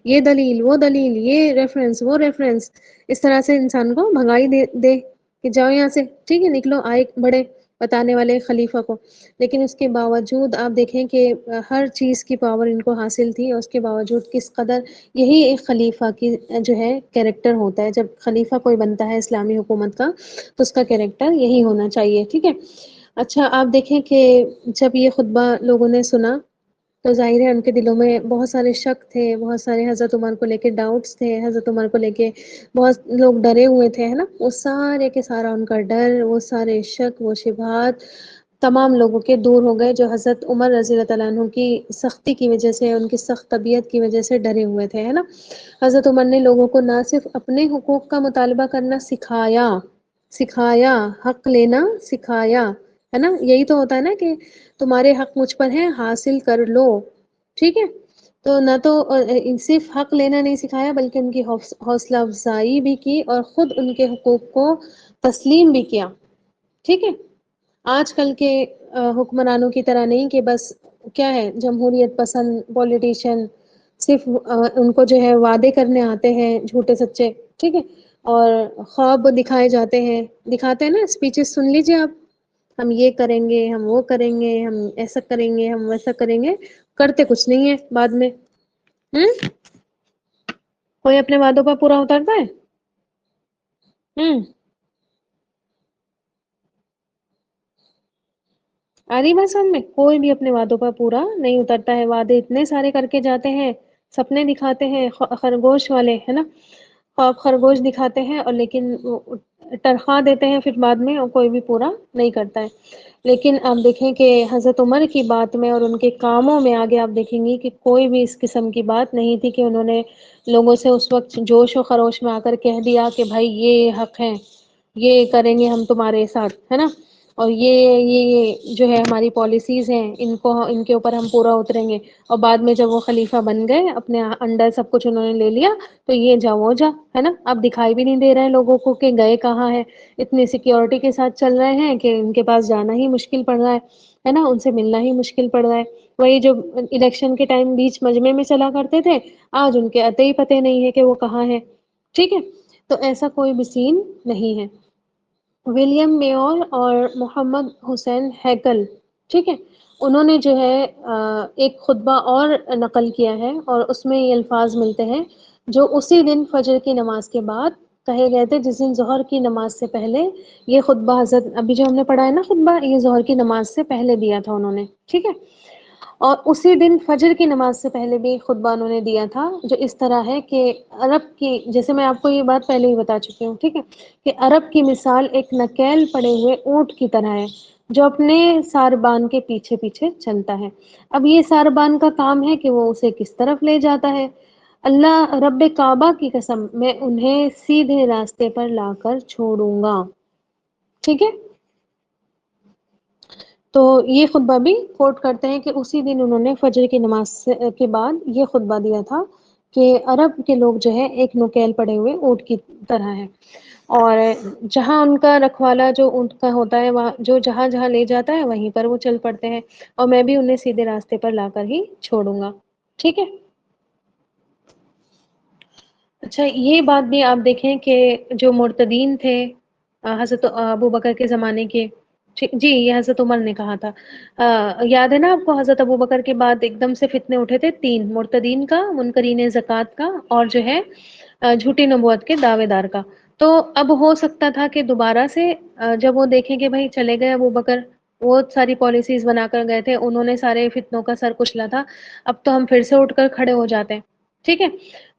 یہ دلیل وہ دلیل، یہ ریفرنس وہ ریفرنس، اس طرح سے انسان کو بھگائی دے کہ جاؤ یہاں سے، ٹھیک ہے، نکلو، آئے بڑے بتانے والے خلیفہ کو۔ لیکن اس کے باوجود آپ دیکھیں کہ ہر چیز کی پاور ان کو حاصل تھی، اور اس کے باوجود کس قدر، یہی ایک خلیفہ کی جو ہے کیریکٹر ہوتا ہے، جب خلیفہ کوئی بنتا ہے اسلامی حکومت کا تو اس کا کیریکٹر یہی ہونا چاہیے، ٹھیک ہے۔ اچھا آپ دیکھیں کہ جب یہ خطبہ لوگوں نے سنا تو ظاہر ہے ان کے دلوں میں بہت سارے شک تھے، بہت سارے حضرت عمر کو لے کے ڈاؤٹس تھے، حضرت عمر کو لے کے بہت لوگ ڈرے ہوئے تھے، ہے نا، وہ سارے کے سارا ان کا ڈر، وہ سارے شک، وہ شبہات تمام لوگوں کے دور ہو گئے جو حضرت عمر رضی اللہ تعالیٰ عنہ کی سختی کی وجہ سے، ان کی سخت طبیعت کی وجہ سے ڈرے ہوئے تھے، ہے نا۔ حضرت عمر نے لوگوں کو نہ صرف اپنے حقوق کا مطالبہ کرنا سکھایا، حق لینا سکھایا، ہے نا، یہی تو ہوتا ہے نا کہ تمہارے حق مجھ پر ہیں، حاصل کر لو، ٹھیک ہے۔ تو نہ تو صرف حق لینا نہیں سکھایا، بلکہ ان کی حوصلہ افزائی بھی کی اور خود ان کے حقوق کو تسلیم بھی کیا، ٹھیک ہے۔ آج کل کے حکمرانوں کی طرح نہیں کہ بس کیا ہے، جمہوریت پسند پولیٹیشین صرف ان کو جو ہے وعدے کرنے آتے ہیں جھوٹے سچے، ٹھیک ہے، اور خواب دکھائے جاتے ہیں، دکھاتے ہیں نا اسپیچز، سن لیجیے آپ، ہم یہ کریں گے، ہم وہ کریں گے، ہم ایسا کریں گے، ہم ویسا کریں گے، کرتے کچھ نہیں ہے بعد میں۔ کوئی اپنے وعدوں پر پورا اترتا ہے؟ ہوں آ رہی بات سمجھ میں؟ کوئی بھی اپنے وعدوں پر پورا نہیں اترتا ہے، وعدے اتنے سارے کر کے جاتے ہیں، سپنے دکھاتے ہیں خرگوش والے، ہے نا، خواب خرگوش دکھاتے ہیں، اور لیکن تنخواہ دیتے ہیں پھر بعد میں، اور کوئی بھی پورا نہیں کرتا ہے۔ لیکن آپ دیکھیں کہ حضرت عمر کی بات میں اور ان کے کاموں میں آگے آپ دیکھیں گی کہ کوئی بھی اس قسم کی بات نہیں تھی کہ انہوں نے لوگوں سے اس وقت جوش و خروش میں آ کر کہہ دیا کہ بھائی یہ حق ہے، یہ کریں گے ہم تمہارے ساتھ، ہے نا، اور یہ جو ہے ہماری پالیسیز ہیں، ان کو ان کے اوپر ہم پورا اتریں گے، اور بعد میں جب وہ خلیفہ بن گئے، اپنے انڈر سب کچھ انہوں نے لے لیا، تو یہ جا وہ جا، ہے نا، اب دکھائی بھی نہیں دے رہے ہیں لوگوں کو کہ گئے کہاں ہے، اتنی سیکیورٹی کے ساتھ چل رہے ہیں کہ ان کے پاس جانا ہی مشکل پڑ رہا ہے نا، ان سے ملنا ہی مشکل پڑ رہا ہے۔ وہی جو الیکشن کے ٹائم بیچ مجمع میں چلا کرتے تھے، آج ان کے اتے ہی پتے نہیں ہے کہ وہ کہاں ہے، ٹھیک ہے، تو ایسا کوئی بھی سین نہیں ہے۔ ولیم میور اور محمد حسین ہیکل، ٹھیک ہے، انہوں نے جو ہے ایک خطبہ اور نقل کیا ہے، اور اس میں یہ الفاظ ملتے ہیں جو اسی دن فجر کی نماز کے بعد کہے گئے تھے، جس دن ظہر کی نماز سے پہلے یہ خطبہ حضرت ابھی جو ہم نے پڑھا ہے نا خطبہ، یہ ظہر کی نماز سے پہلے دیا تھا انہوں نے، ٹھیک ہے، اور اسی دن فجر کی نماز سے پہلے بھی خطبہ انہوں نے دیا تھا، جو اس طرح ہے کہ عرب کی، جیسے میں آپ کو یہ بات پہلے ہی بتا چکی ہوں، ٹھیک ہے، کہ عرب کی مثال ایک نکیل پڑے ہوئے اونٹ کی طرح ہے، جو اپنے ساربان کے پیچھے پیچھے چلتا ہے۔ اب یہ ساربان کا کام ہے کہ وہ اسے کس طرف لے جاتا ہے۔ اللہ رب کعبہ کی قسم، میں انہیں سیدھے راستے پر لا کر چھوڑوں گا، ٹھیک ہے، تو یہ خطبہ بھی کوٹ کرتے ہیں کہ اسی دن انہوں نے فجر کی نماز کے بعد یہ خطبہ دیا تھا کہ عرب کے لوگ جو ہے ایک نکیل پڑے ہوئے اونٹ کی طرح ہے، اور جہاں ان کا رکھوالا جو اونٹ کا ہوتا ہے، وہاں جو جہاں جہاں لے جاتا ہے وہیں پر وہ چل پڑتے ہیں، اور میں بھی انہیں سیدھے راستے پر لا کر ہی چھوڑوں گا، ٹھیک ہے۔ اچھا یہ بات بھی آپ دیکھیں کہ جو مرتدین تھے حضرت ابو بکر کے زمانے کے، جی یہ حضرت عمر نے کہا تھا، یاد ہے نا آپ کو، حضرت ابو بکر کے بعد ایک دم سے فتنے اٹھے تھے تین، مرتدین کا، منکرین زکوٰۃ کا، اور جو ہے جھوٹی نبوت کے دعوے دار کا۔ تو اب ہو سکتا تھا کہ دوبارہ سے جب وہ دیکھیں کہ بھائی چلے گئے ابو بکر، وہ ساری پالیسیز بنا کر گئے تھے، انہوں نے سارے فتنوں کا سر کچلا تھا، اب تو ہم پھر سے اٹھ کر کھڑے ہو جاتے ہیں، ٹھیک ہے،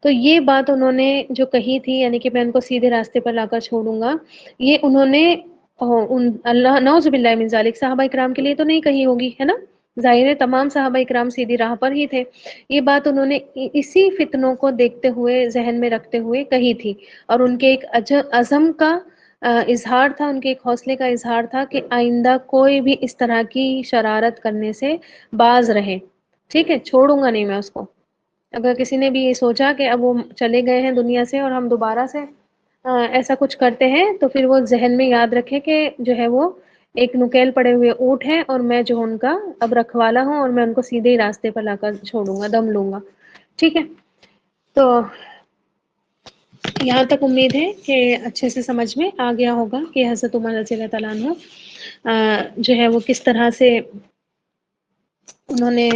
تو یہ بات انہوں نے جو کہی تھی، یعنی کہ میں ان کو سیدھے راستے پر لا کر چھوڑوں گا، یہ انہوں نے اللہ نعوذ باللہ من ذالک صحابہ اکرام کے لیے تو نہیں کہی ہوگی، ہے نا، ظاہر ہے تمام صحابہ اکرام سیدھی راہ پر ہی تھے، یہ بات انہوں نے اسی فتنوں کو دیکھتے ہوئے ذہن میں رکھتے ہوئے کہی تھی، اور ان کے ایک عزم کا اظہار تھا، ان کے ایک حوصلے کا اظہار تھا کہ آئندہ کوئی بھی اس طرح کی شرارت کرنے سے باز رہے، ٹھیک ہے، چھوڑوں گا نہیں میں اس کو۔ اگر کسی نے بھی یہ سوچا کہ اب وہ چلے گئے ہیں دنیا سے اور ہم دوبارہ سے ایسا کچھ کرتے ہیں، تو پھر وہ ذہن میں یاد رکھے کہ جو ہے وہ ایک نکیل پڑے ہوئے اونٹ ہے، اور میں جو ان کا اب رکھوالا ہوں، اور میں ان کو سیدھے ہی راستے پر لا کر چھوڑوں گا، دم لوں گا، ٹھیک ہے، تو یہاں تک امید ہے کہ اچھے سے سمجھ میں آ گیا ہوگا کہ حضرت عمر رضی اللہ تعالیٰ عنہ جو ہے وہ کس طرح سے انہوں نے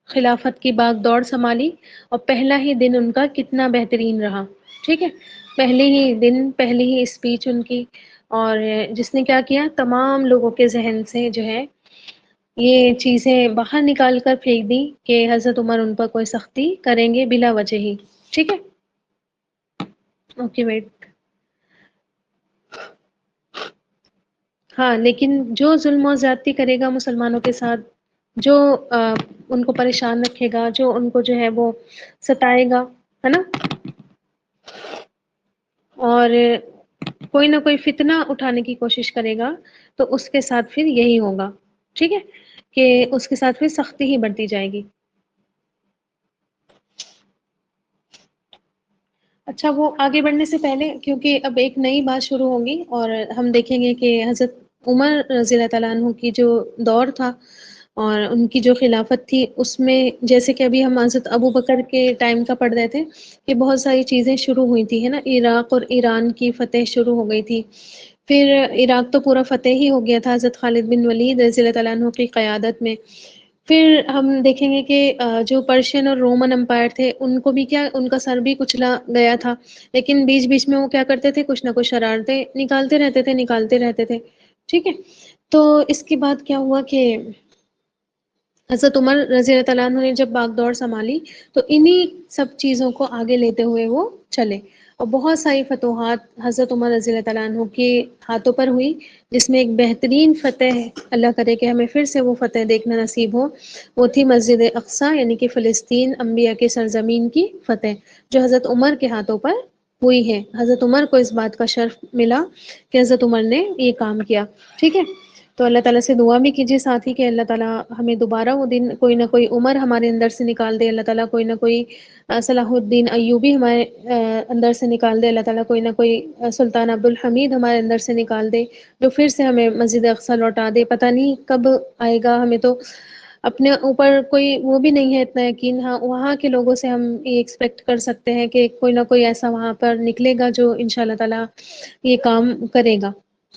خلافت کی باغ دوڑ سنبھالی، اور پہلا ہی دن ان کا کتنا بہترین رہا، ٹھیک ہے، پہلے ہی دن، پہلی ہی اسپیچ ان کی، اور جس نے کیا کیا، تمام لوگوں کے ذہن سے جو ہے یہ چیزیں باہر نکال کر پھینک دی کہ حضرت عمر ان پر کوئی سختی کریں گے بلا وجہ ہی، ٹھیک ہے، اوکے ویٹ، ہاں، لیکن جو ظلم و زیادتی کرے گا مسلمانوں کے ساتھ، جو ان کو پریشان رکھے گا، جو ان کو جو ہے وہ ستائے گا، ہے نا، اور کوئی نہ کوئی فتنہ اٹھانے کی کوشش کرے گا، تو اس کے ساتھ پھر یہی ہوگا، ٹھیک ہے، کہ اس کے ساتھ پھر سختی ہی بڑھتی جائے گی۔ اچھا وہ آگے بڑھنے سے پہلے، کیونکہ اب ایک نئی بات شروع ہوگی، اور ہم دیکھیں گے کہ حضرت عمر رضی اللہ تعالیٰ عنہ کی جو دور تھا، اور ان کی جو خلافت تھی اس میں جیسے کہ ابھی ہم حضرت ابو بکر کے ٹائم کا پڑھ رہے تھے کہ بہت ساری چیزیں شروع ہوئی تھی ہے نا، عراق اور ایران کی فتح شروع ہو گئی تھی. پھر عراق تو پورا فتح ہی ہو گیا تھا حضرت خالد بن ولید رضی اللہ تعالیٰ عنہ کی قیادت میں. پھر ہم دیکھیں گے کہ جو پرشین اور رومن امپائر تھے ان کو بھی کیا ان کا سر بھی کچلا گیا تھا، لیکن بیچ بیچ میں وہ کیا کرتے تھے، کچھ نہ کچھ شرارتیں نکالتے رہتے تھے. ٹھیک ہے، تو اس کے بعد کیا ہوا کہ حضرت عمر رضی اللہ تعالیٰ عنہ نے جب باغ دوڑ سنبھالی تو انہی سب چیزوں کو آگے لیتے ہوئے وہ چلے، اور بہت ساری فتوحات حضرت عمر رضی اللہ تعالیٰ عنہ کے ہاتھوں پر ہوئی، جس میں ایک بہترین فتح، اللہ کرے کہ ہمیں پھر سے وہ فتح دیکھنا نصیب ہو، وہ تھی مسجد اقصیٰ یعنی کہ فلسطین انبیاء کے سرزمین کی فتح، جو حضرت عمر کے ہاتھوں پر ہوئی ہے. حضرت عمر کو اس بات کا شرف ملا کہ حضرت عمر نے یہ کام کیا. ٹھیک ہے، تو اللہ تعالیٰ سے دعا بھی کیجیے ساتھ ہی کہ اللہ تعالیٰ ہمیں دوبارہ وہ دن کوئی نہ کوئی عمر ہمارے اندر سے نکال دے، اللہ تعالیٰ کوئی نہ کوئی صلاح الدین ایوبی ہمارے اندر سے نکال دے، اللہ تعالیٰ کوئی نہ کوئی سلطان عبد الحمید ہمارے اندر سے نکال دے، جو پھر سے ہمیں مسجد اقصیٰ لوٹا دے. پتہ نہیں کب آئے گا، ہمیں تو اپنے اوپر کوئی وہ بھی نہیں ہے اتنا یقین. ہاں، وہاں کے لوگوں سے ہم یہ ایکسپیکٹ کر سکتے ہیں کہ کوئی نہ کوئی ایسا وہاں پر نکلے گا جو انشاءاللہ تعالیٰ یہ کام کرے گا.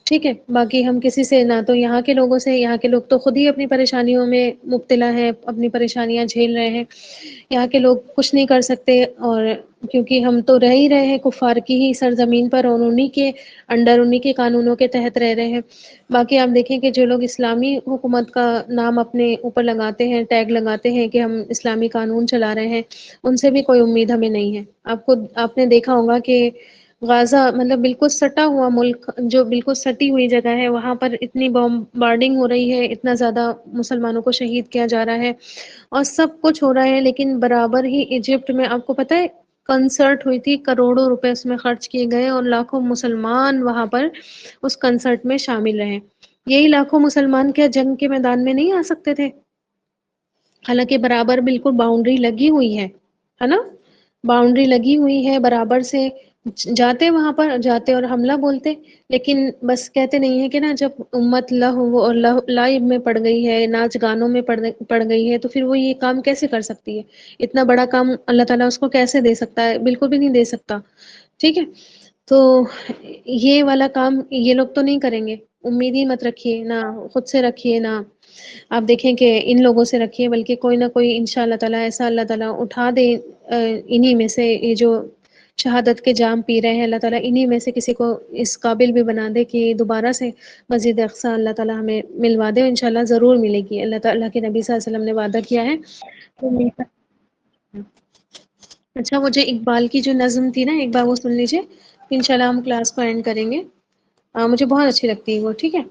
ٹھیک ہے، باقی ہم کسی سے نہ تو یہاں کے لوگوں سے، یہاں کے لوگ تو خود ہی اپنی پریشانیوں میں مبتلا ہیں، اپنی پریشانیاں جھیل رہے ہیں، یہاں کے لوگ کچھ نہیں کر سکتے. اور کیونکہ ہم تو رہ ہی رہے ہیں کفار کی ہی سرزمین پر، اور انہی کے انڈر، انہی کے قانونوں کے تحت رہ رہے ہیں. باقی آپ دیکھیں کہ جو لوگ اسلامی حکومت کا نام اپنے اوپر لگاتے ہیں، ٹیگ لگاتے ہیں کہ ہم اسلامی قانون چلا رہے ہیں، ان سے بھی کوئی امید ہمیں نہیں ہے. آپ نے دیکھا ہوگا کہ غازہ مطلب بالکل سٹا ہوا ملک، جو بالکل سٹی ہوئی جگہ ہے، وہاں پر اتنی بارڈنگ ہو رہی ہے، اتنا زیادہ مسلمانوں کو شہید کیا جا رہا ہے، اور سب کچھ ہو رہا ہے، لیکن برابر ہی ایجپٹ میں آپ کو پتہ ہے کنسرٹ ہوئی تھی، کروڑوں روپے اس میں خرچ کیے گئے اور لاکھوں مسلمان وہاں پر اس کنسرٹ میں شامل رہے. یہی لاکھوں مسلمان کیا جنگ کے میدان میں نہیں آ سکتے تھے؟ حالانکہ برابر بالکل باؤنڈری لگی ہوئی ہے نا، باؤنڈری لگی ہوئی ہے برابر سے، جاتے وہاں پر جاتے اور حملہ بولتے. لیکن بس کہتے نہیں ہے کہ نا، جب امت لہو اور لائب میں پڑ گئی ہے، ناچ گانوں میں پڑ گئی ہے، تو پھر وہ یہ کام کیسے کر سکتی ہے؟ اتنا بڑا کام اللہ تعالیٰ اس کو کیسے دے سکتا ہے؟ بالکل بھی نہیں دے سکتا. ٹھیک ہے، تو یہ والا کام یہ لوگ تو نہیں کریں گے، امید ہی مت رکھیے، نہ خود سے رکھیے، نہ آپ دیکھیں کہ ان لوگوں سے رکھیے، بلکہ کوئی نہ کوئی انشاء اللہ تعالیٰ ایسا اللہ تعالیٰ اٹھا دے انہی میں سے، یہ جو شہادت کے جام پی رہے ہیں، اللہ تعالیٰ انہی میں سے کسی کو اس قابل بھی بنا دے کہ دوبارہ سے مسجد اقصیٰ اللہ تعالیٰ ہمیں ملوا دے. انشاءاللہ ضرور ملے گی، اللہ تعالیٰ کے نبی صلی اللہ علیہ وسلم نے وعدہ کیا ہے تو ملتا ہے. اچھا، مجھے اقبال کی جو نظم تھی نا، ایک بار وہ سن لیجیے، انشاءاللہ ہم کلاس کو اینڈ کریں گے. مجھے بہت اچھی لگتی ہے وہ. ٹھیک ہے،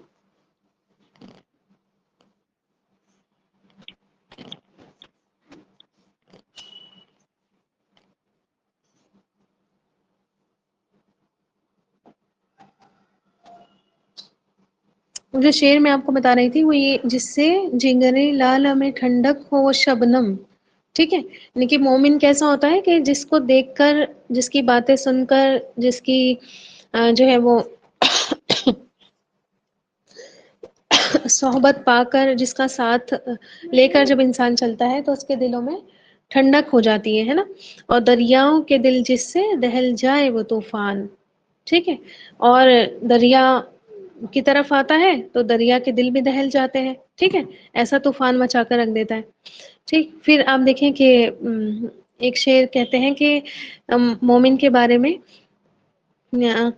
جو شعر میں آپ کو بتا رہی تھی وہ یہ، جس سے جگر لالہ میں ٹھنڈک ہو وہ شبنم. ٹھیک ہے، یعنی کہ مومن کیسا ہوتا ہے کہ جس کو دیکھ کر، جس کی باتیں سن کر، جس کی جو ہے وہ صحبت پا کر، جس کا ساتھ لے کر جب انسان چلتا ہے تو اس کے دلوں میں ٹھنڈک ہو جاتی ہے نا. اور دریاؤں کے دل جس سے دہل جائے وہ طوفان. ٹھیک ہے، اور دریا کی طرف آتا ہے تو دریا کے دل بھی دہل جاتے ہیں. ٹھیک ہے، ایسا طوفان مچا کر رکھ دیتا ہے. ٹھیک، پھر آپ دیکھیں کہ ایک شعر کہتے ہیں کہ مومن کے بارے میں،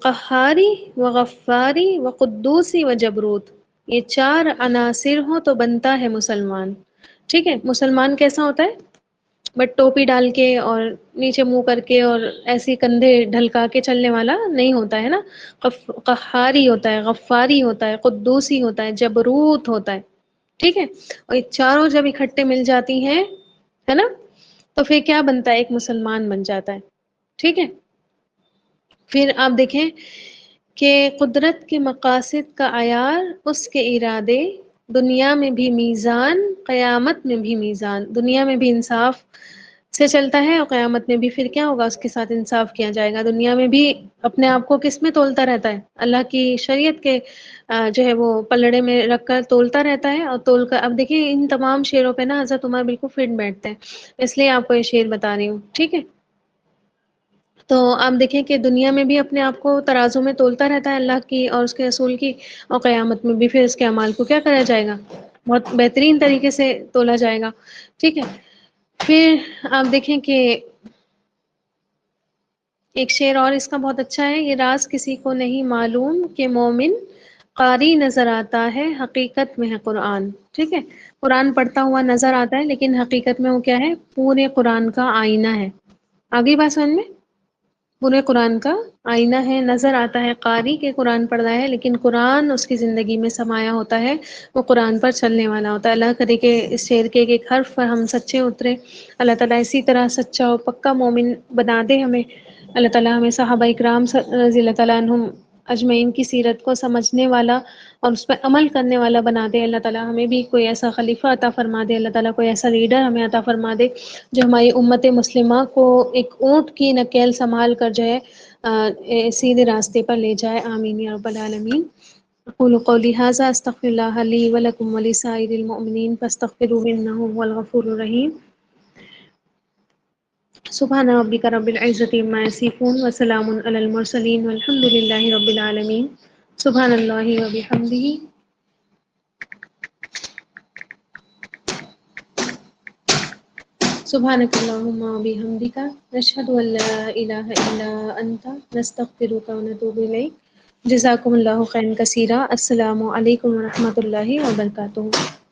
قہاری و غفاری و قدوسی و جبروت، یہ چار عناصر ہوں تو بنتا ہے مسلمان. ٹھیک ہے، مسلمان کیسا ہوتا ہے؟ بٹ ٹوپی ڈال کے اور نیچے منہ کر کے اور ایسی کندھے ڈھلکا کے چلنے والا نہیں ہوتا ہے نا. قہاری ہوتا ہے، غفاری ہوتا ہے، قدوسی ہوتا ہے، جبروت ہوتا ہے. ٹھیک ہے، اور یہ چاروں جب اکٹھے مل جاتی ہیں ہے نا، تو پھر کیا بنتا ہے؟ ایک مسلمان بن جاتا ہے. ٹھیک ہے، پھر آپ دیکھیں کہ قدرت کے مقاصد کا عیار اس کے ارادے، دنیا میں بھی میزان، قیامت میں بھی میزان. دنیا میں بھی انصاف سے چلتا ہے، اور قیامت میں بھی پھر کیا ہوگا، اس کے ساتھ انصاف کیا جائے گا۔ دنیا میں بھی اپنے آپ کو کس میں تولتا رہتا ہے؟ اللہ کی شریعت کے جو ہے وہ پلڑے میں رکھ کر تولتا رہتا ہے، اور تول کر اب دیکھیں ان تمام شعروں پہ نا حضرت عمر بالکل فٹ بیٹھتے ہیں، اس لیے آپ کو یہ شعر بتا رہی ہوں، ٹھیک ہے؟ تو آپ دیکھیں کہ دنیا میں بھی اپنے آپ کو ترازو میں تولتا رہتا ہے اللہ کی اور اس کے رسول کی، اور قیامت میں بھی پھر اس کے اعمال کو کیا کرا جائے گا؟ بہت بہترین طریقے سے تولا جائے گا، ٹھیک ہے؟ پھر آپ دیکھیں کہ ایک شعر اور اس کا بہت اچھا ہے، یہ راز کسی کو نہیں معلوم کہ مومن قاری نظر آتا ہے، حقیقت میں ہے قرآن، ٹھیک ہے؟ قرآن پڑھتا ہوا نظر آتا ہے لیکن حقیقت میں وہ کیا ہے؟ پورے قرآن کا آئینہ ہے۔ آگئی بات سمجھ میں؟ پورے قرآن کا آئینہ ہے، نظر آتا ہے قاری کے قرآن پڑھ رہا ہے لیکن قرآن اس کی زندگی میں سمایا ہوتا ہے، وہ قرآن پر چلنے والا ہوتا ہے۔ اللہ کرے کہ اس شعر کے ایک ایک حرف پر ہم سچے اترے، اللہ تعالیٰ اسی طرح سچا اور پکا مومن بنا دے ہمیں۔ اللہ تعالیٰ ہمیں صحابہ اکرام رضی اللہ تعالیٰ عنہم اجمعین کی سیرت کو سمجھنے والا اور اس پہ عمل کرنے والا بنا دے۔ اللہ تعالیٰ ہمیں بھی کوئی ایسا خلیفہ عطا فرما دے، اللہ تعالیٰ کوئی ایسا لیڈر ہمیں عطا فرما دے جو ہماری امت مسلمہ کو ایک اونٹ کی نکیل سنبھال کر جو ہے سیدھے راستے پر لے جائے، آمین یا رب العالمین۔ اقول قولی ھذا استغفر اللہ لی ولکم ولسائر المؤمنین فاستغفروہ انہ ھو الغفور الرحیم۔ سبحان ربک رب العزۃ عما یصفون وسلام علی المرسلین والحمد للہ رب العالمین۔ سبحان اللہ وبحمدہ، سبحانک اللہم وبحمدک، نشہد ان لا الہ الا انت، نستغفرک ونتوب الیک۔ جزاکم اللہ خیرا کثیرا۔ السلام علیکم ورحمۃ اللہ وبرکاتہ۔